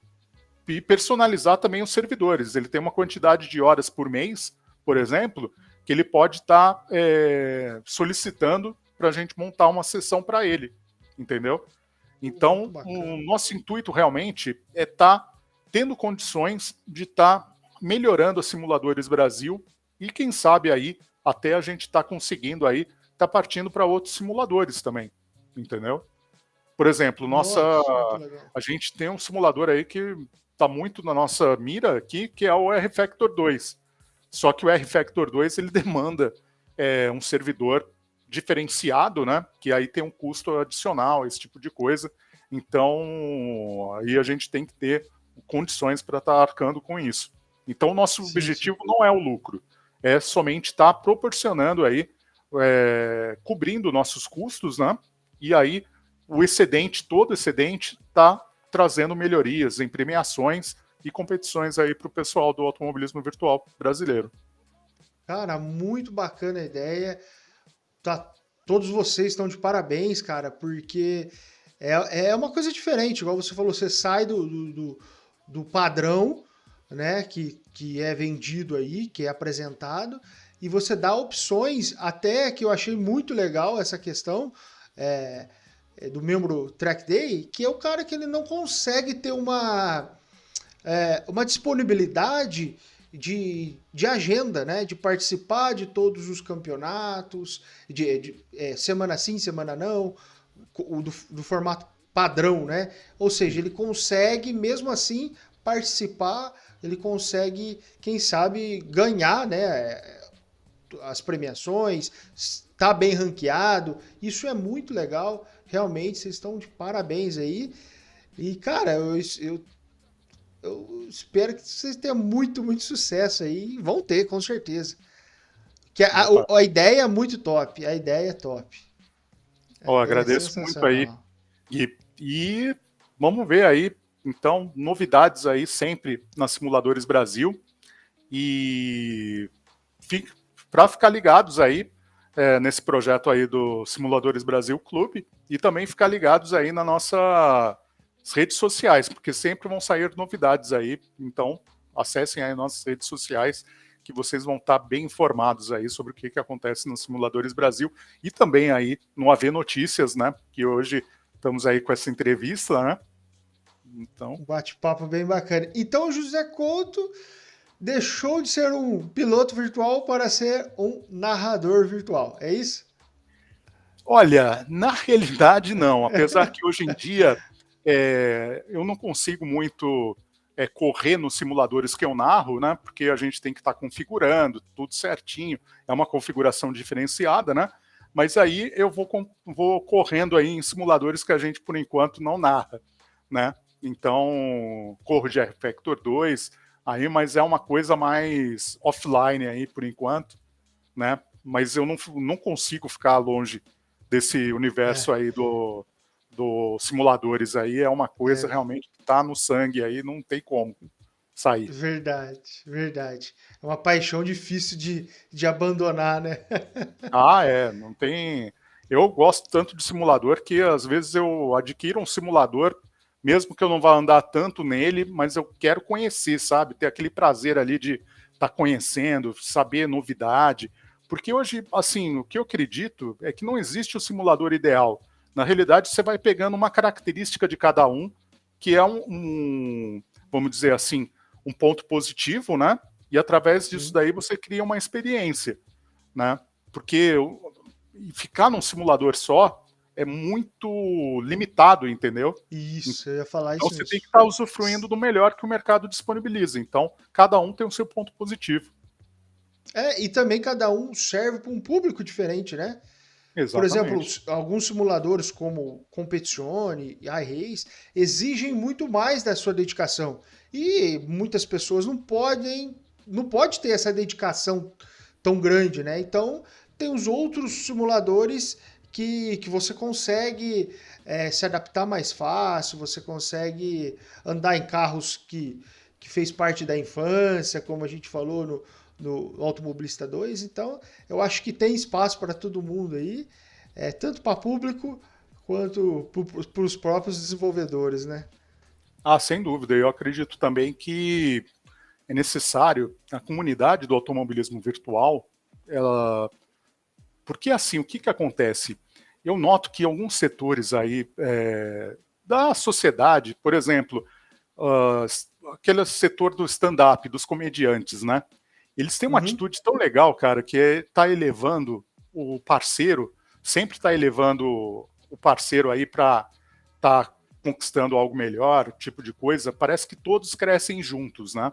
personalizar também os servidores. Ele tem uma quantidade de horas por mês, por exemplo, que ele pode estar solicitando para a gente montar uma sessão para ele, entendeu? Então, o nosso intuito realmente é estar tendo condições de estar melhorando a Simuladores Brasil e quem sabe aí até a gente está conseguindo aí tá partindo para outros simuladores também, entendeu? Por exemplo, a gente tem um simulador aí que está muito na nossa mira aqui, que é o R-Factor 2. Só que o R-Factor 2 ele demanda um servidor diferenciado, né? Que aí tem um custo adicional, esse tipo de coisa. Então, aí a gente tem que ter condições para estar arcando com isso. Então, o nosso objetivo não é o lucro, é somente estar proporcionando aí, cobrindo nossos custos, né? E aí o excedente, todo excedente, está trazendo melhorias em premiações e competições aí para o pessoal do automobilismo virtual brasileiro. Cara, muito bacana a ideia. Todos vocês estão de parabéns, cara, porque é uma coisa diferente. Igual você falou, você sai do padrão, né, que é vendido aí, que é apresentado, e você dá opções, até que eu achei muito legal essa questão do membro Track Day, que é o cara que ele não consegue ter uma disponibilidade de agenda, né? De participar de todos os campeonatos, semana sim, semana não, do formato padrão, né? Ou seja, ele consegue, mesmo assim, participar, ele consegue, quem sabe, ganhar, né? As premiações, tá bem ranqueado. Isso é muito legal. Realmente, vocês estão de parabéns aí. E, cara, eu espero que vocês tenham muito, muito sucesso aí. Vão ter, com certeza. Que a ideia é muito top. A ideia é top. Agradeço muito aí. E vamos ver aí, então, novidades aí sempre na Simuladores Brasil. E para ficar ligados aí nesse projeto aí do Simuladores Brasil Clube e também ficar ligados aí na nossa redes sociais, porque sempre vão sair novidades aí, então acessem aí nossas redes sociais que vocês vão estar bem informados aí sobre o que acontece nos Simuladores Brasil e também aí no AV Notícias, né? Que hoje estamos aí com essa entrevista, né? Então, Um bate-papo bem bacana. Então, José Couto deixou de ser um piloto virtual para ser um narrador virtual, é isso? olha, na realidade não, apesar que hoje em dia eu não consigo muito correr nos simuladores que eu narro, né? Porque a gente tem que estar configurando tudo certinho, é uma configuração diferenciada, né? Mas aí eu vou correndo aí em simuladores que a gente por enquanto não narra, né? Então corro de R-Factor 2 aí, mas é uma coisa mais offline aí por enquanto, né? Mas eu não consigo ficar longe desse universo aí do simuladores aí, é uma coisa É realmente que tá no sangue aí, não tem como sair. verdade, verdade. É uma paixão difícil de abandonar, né? Ah, não tem. Eu gosto tanto de simulador que às vezes eu adquiro um simulador, mesmo que eu não vá andar tanto nele, mas eu quero conhecer, sabe? Ter aquele prazer ali de estar conhecendo, saber novidade. Porque hoje, assim, o que eu acredito é que não existe o simulador ideal. Na realidade, você vai pegando uma característica de cada um, que é vamos dizer assim, um ponto positivo, né? E através disso Sim. daí você cria uma experiência, né? Porque ficar num simulador só é muito limitado, entendeu? Isso, eu ia falar Então isso você tem mesmo. que estar usufruindo do melhor que o mercado disponibiliza. Então, cada um tem o seu ponto positivo. E também cada um serve para um público diferente, né? Por exemplo, Exatamente. alguns simuladores como Competizione e iRace exigem muito mais da sua dedicação. E muitas pessoas não pode ter essa dedicação tão grande, né? Então, tem os outros simuladores que você consegue se adaptar mais fácil, você consegue andar em carros que fez parte da infância, como a gente falou no Automobilista 2. Então, eu acho que tem espaço para todo mundo aí, tanto para público quanto para os próprios desenvolvedores, né? Ah, sem dúvida. Eu acredito também que é necessário a comunidade do automobilismo virtual, ela... porque assim, o que acontece? Eu noto que alguns setores aí da sociedade, por exemplo, aquele setor do stand-up, dos comediantes, né? Eles têm uma Uhum. atitude tão legal, cara, que é tá elevando o parceiro, sempre tá elevando o parceiro aí para tá conquistando algo melhor, tipo de coisa. Parece que todos crescem juntos, né?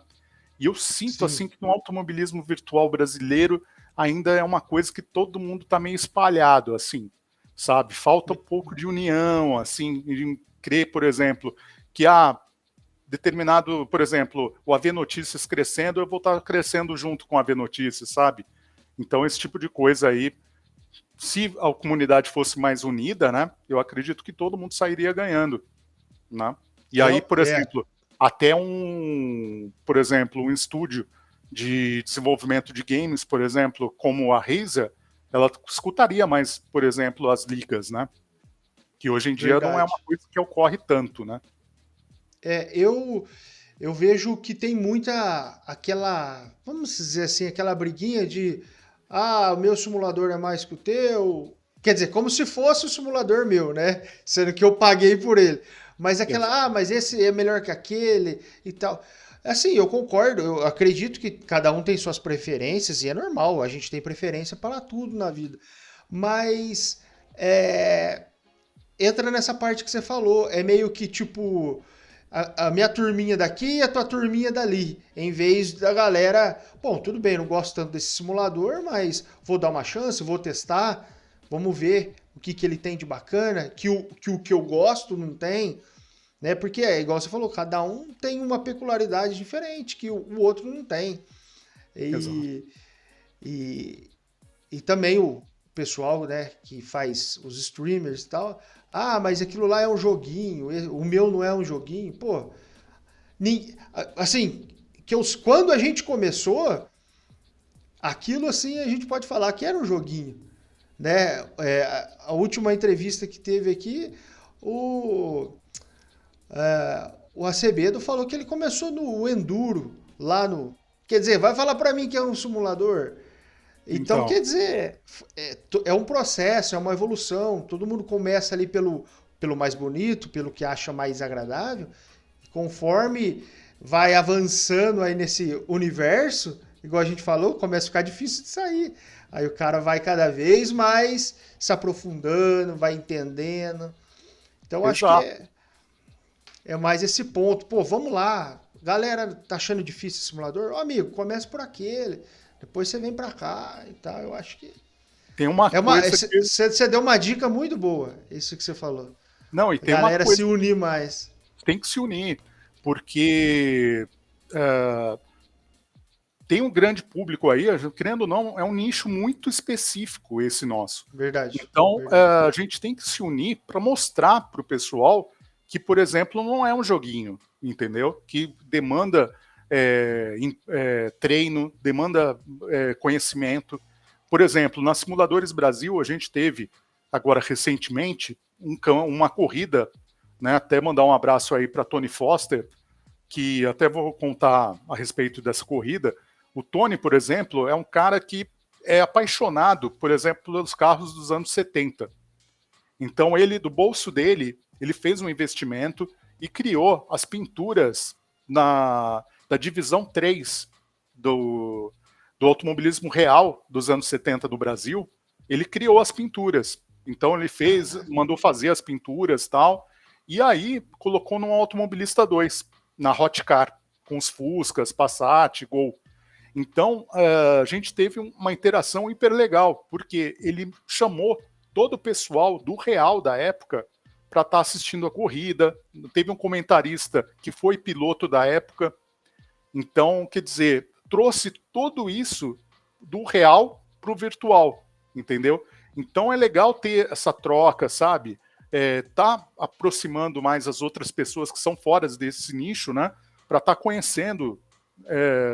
E eu sinto assim Sim. que no automobilismo virtual brasileiro ainda é uma coisa que todo mundo tá meio espalhado, assim, sabe? Falta um pouco de união, assim, em crer, por exemplo, que determinado, por exemplo, o AV Notícias crescendo, eu vou estar crescendo junto com o AV Notícias, sabe? Então, esse tipo de coisa aí, se a comunidade fosse mais unida, né, eu acredito que todo mundo sairia ganhando, né? E aí, por exemplo, até por exemplo, um estúdio de desenvolvimento de games, por exemplo, como a Razer, ela escutaria mais, por exemplo, as ligas, né? Que hoje em dia não é uma Verdade. coisa que ocorre tanto, né? Eu vejo que tem muita aquela, vamos dizer assim, aquela briguinha de o meu simulador é mais que o teu. Quer dizer, como se fosse o simulador meu, né? Sendo que eu paguei por ele. Mas mas esse é melhor que aquele e tal. Assim, eu concordo, eu acredito que cada um tem suas preferências e é normal, a gente tem preferência para tudo na vida. Mas entra nessa parte que você falou. É meio que tipo a minha turminha daqui e a tua turminha dali. Em vez da galera, bom, tudo bem, não gosto tanto desse simulador, mas vou dar uma chance, vou testar, vamos ver que ele tem de bacana, que eu gosto não tem, né? Porque é igual você falou, cada um tem uma peculiaridade diferente que o outro não tem. Exato. E, e, e também o pessoal, né, que faz os streamers e tal. Mas aquilo lá é um joguinho, o meu não é um joguinho. Pô, assim, quando a gente começou, aquilo assim a gente pode falar que era um joguinho, né? A última entrevista que teve aqui, o Acevedo falou que ele começou no Enduro, lá no Quer dizer, vai falar para mim que é um simulador? Então, Então, quer dizer, é um processo, é uma evolução. Todo mundo começa ali pelo mais bonito, pelo que acha mais agradável. Conforme vai avançando aí nesse universo, igual a gente falou, começa a ficar difícil de sair. Aí o cara vai cada vez mais se aprofundando, vai entendendo. Então acho que exato. é mais esse ponto. Pô, vamos lá. Galera, tá achando difícil esse simulador? Ô, amigo, começa por aquele. Depois você vem pra cá e tal. Eu acho que Tem uma é uma. coisa que. Você deu uma dica muito boa, isso que você falou. Não, e A tem uma galera se coisa unir mais. que tem que se unir, porque tem um grande público aí, querendo ou não, é um nicho muito específico esse nosso. Verdade, Então, verdade. a gente tem que se unir para mostrar para o pessoal que, por exemplo, não é um joguinho, entendeu? Que demanda treino, demanda conhecimento. Por exemplo, na Simuladores Brasil, a gente teve, agora recentemente, uma corrida, né? Até mandar um abraço aí para Tony Foster, que até vou contar a respeito dessa corrida. O Tony, por exemplo, é um cara que é apaixonado, por exemplo, pelos carros dos anos 70. Então, ele, do bolso dele, ele fez um investimento e criou as pinturas da divisão 3 do automobilismo real dos anos 70 do Brasil. Ele criou as pinturas. Então, ele fez, Caraca. mandou fazer as pinturas e tal, e aí colocou no Automobilista 2, na Hot Car, com os Fuscas, Passat, Gol. Então, a gente teve uma interação hiper legal, porque ele chamou todo o pessoal do Real da época para estar assistindo a corrida. Teve um comentarista que foi piloto da época. Então, quer dizer, trouxe tudo isso do real para o virtual, entendeu? Então é legal ter essa troca, sabe? Tá aproximando mais as outras pessoas que são fora desse nicho, né? Para estar conhecendo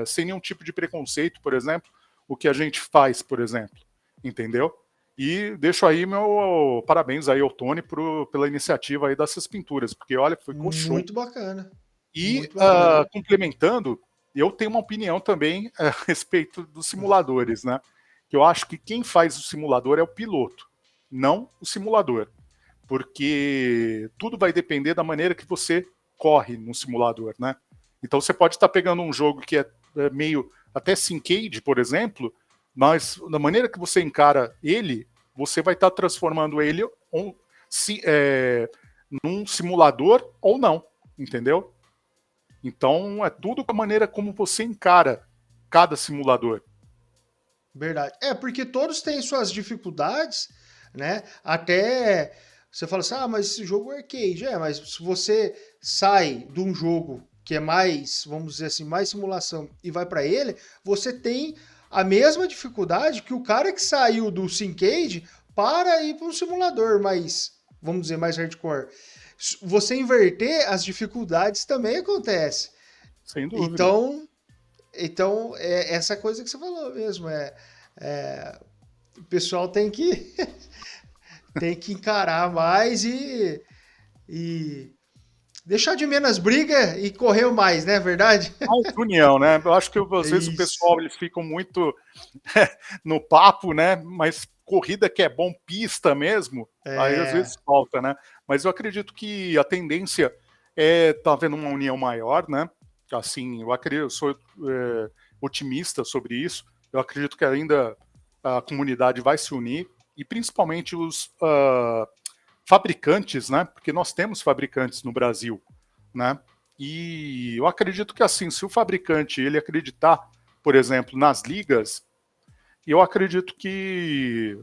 sem nenhum tipo de preconceito, por exemplo, o que a gente faz, por exemplo, entendeu? E deixo aí meu parabéns aí ao Tony pela iniciativa aí dessas pinturas, porque olha, ficou show. Muito bacana. E Muito bacana. complementando, eu tenho uma opinião também a respeito dos simuladores, né? Que eu acho que quem faz o simulador é o piloto, não o simulador, porque tudo vai depender da maneira que você corre no simulador, né? Então você pode estar pegando um jogo que é meio até Syncade, por exemplo, mas da maneira que você encara ele, você vai estar transformando ele num simulador ou não, entendeu? Então é tudo com a maneira como você encara cada simulador. Verdade. É, porque todos têm suas dificuldades, né? Até você fala assim, ah, mas esse jogo é arcade. É, mas se você sai de um jogo que é mais, vamos dizer assim, mais simulação e vai para ele, você tem a mesma dificuldade que o cara que saiu do Syncade para ir para um simulador mais, vamos dizer, mais hardcore. Você inverter as dificuldades também acontece. Sem dúvida. Então, é essa coisa que você falou mesmo. O pessoal tem que, tem que encarar mais e deixar de menos briga e correr mais, né? Verdade? Mais união, né? Eu acho que É às vezes o isso. pessoal eles ficam muito no papo, né? Mas corrida que é bom, pista mesmo, aí às É, vezes falta, né? Mas eu acredito que a tendência tá havendo uma união maior, né? Assim, eu acredito, eu sou otimista sobre isso. Eu acredito que ainda a comunidade vai se unir e principalmente os fabricantes, né? Porque nós temos fabricantes no Brasil, né? E eu acredito que assim, se o fabricante ele acreditar, por exemplo, nas ligas, eu acredito que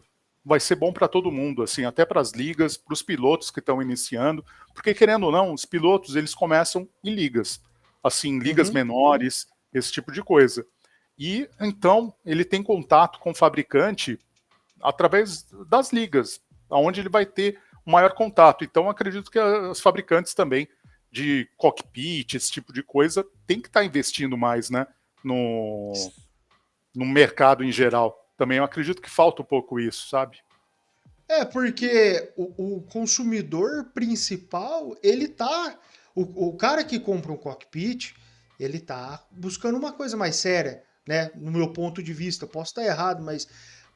vai ser bom para todo mundo, assim, até para as ligas, para os pilotos que estão iniciando, porque querendo ou não, os pilotos eles começam em ligas, assim, ligas uhum. menores, esse tipo de coisa. E então ele tem contato com o fabricante através das ligas, onde ele vai ter um maior contato. Então, acredito que os fabricantes também de cockpit, esse tipo de coisa, tem que estar investindo mais, né, no mercado em geral. Também eu acredito que falta um pouco isso, sabe? Porque o consumidor principal, ele tá. O cara que compra um cockpit, ele tá buscando uma coisa mais séria, né? No meu ponto de vista, posso estar errado, mas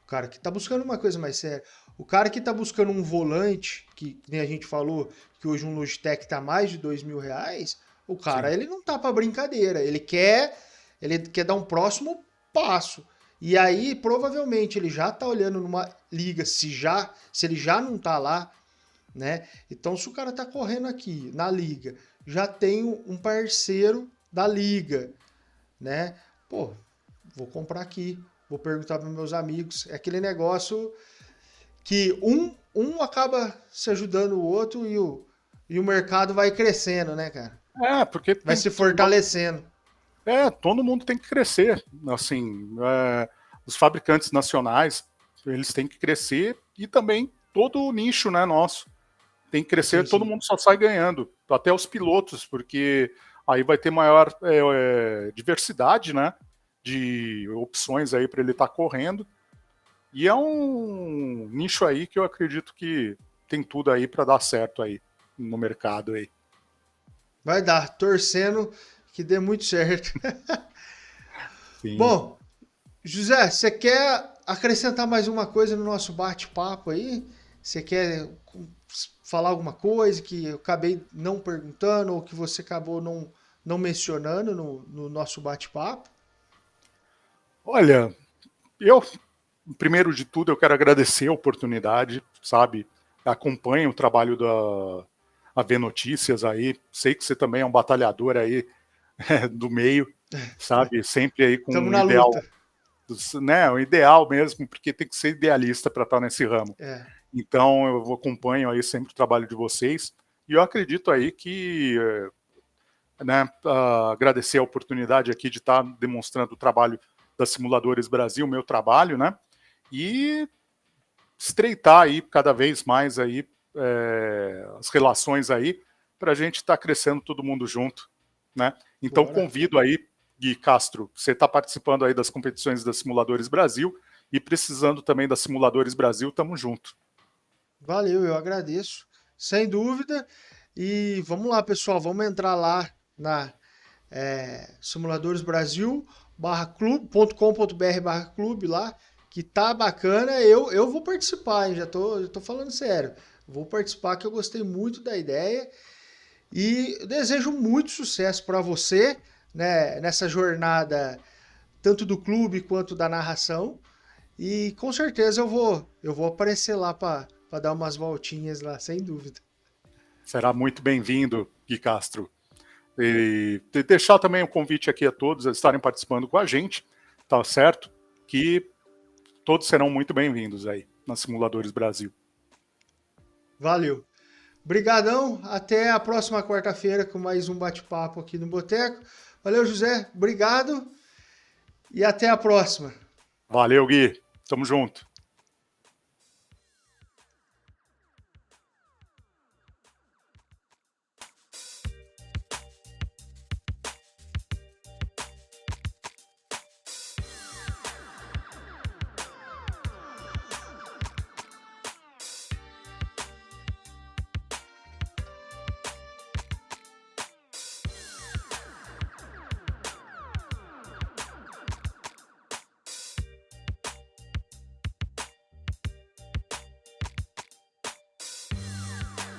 o cara que tá buscando uma coisa mais séria, o cara que tá buscando um volante, que nem a gente falou, que hoje um Logitech tá mais de R$ 2.000, o cara, Sim. ele não tá pra brincadeira, ele quer dar um próximo passo. E aí, provavelmente, ele já tá olhando numa liga, se ele já não tá lá, né? Então, se o cara tá correndo aqui na liga, já tem um parceiro da liga, né? Pô, vou comprar aqui, vou perguntar para meus amigos. É aquele negócio que um acaba se ajudando o outro e o mercado vai crescendo, né, cara? Porque Vai tem se fortalecendo. todo mundo tem que crescer, assim, os fabricantes nacionais, eles têm que crescer e também todo o nicho, né, nosso tem que Sim, crescer, todo sim. mundo só sai ganhando, até os pilotos, porque aí vai ter maior diversidade, né, de opções aí para ele estar correndo, e é um nicho aí que eu acredito que tem tudo aí para dar certo aí no mercado aí. Vai dar, torcendo que dê muito certo. Sim. Bom, José, você quer acrescentar mais uma coisa no nosso bate-papo aí? Você quer falar alguma coisa que eu acabei não perguntando ou que você acabou não mencionando no nosso bate-papo? Olha, eu primeiro de tudo, eu quero agradecer a oportunidade, sabe? Acompanho o trabalho da AV Notícias aí. Sei que você também é um batalhador aí do meio, sabe? Sempre aí com Estamos um na luta. ideal, né? Um ideal mesmo, porque tem que ser idealista para estar nesse ramo. É, Então, eu acompanho aí sempre o trabalho de vocês e eu acredito aí que, né, agradecer a oportunidade aqui de estar demonstrando o trabalho da Simuladores Brasil, meu trabalho, né? E estreitar aí cada vez mais aí as relações aí para a gente estar crescendo todo mundo junto, né? Então bora. convido aí, Gui Castro, você está participando aí das competições da Simuladores Brasil e precisando também da Simuladores Brasil, tamo junto. Valeu, eu agradeço. Sem dúvida. E vamos lá, pessoal. Vamos entrar lá na Simuladores Brasil clube.com.br/clube lá, que tá bacana. Eu vou participar, hein? Já tô falando sério. Vou participar, que eu gostei muito da ideia e desejo muito sucesso para você, né, nessa jornada, tanto do clube quanto da narração. E com certeza eu vou aparecer lá para dar umas voltinhas lá, sem dúvida. Será muito bem-vindo, Gui Castro. E deixar também o convite aqui a todos a estarem participando com a gente, tá certo? Que todos serão muito bem-vindos aí na Simuladores Brasil. Valeu. Brigadão, até a próxima quarta-feira com mais um bate-papo aqui no Boteco. Valeu, José, obrigado e até a próxima. Valeu, Gui. Tamo junto.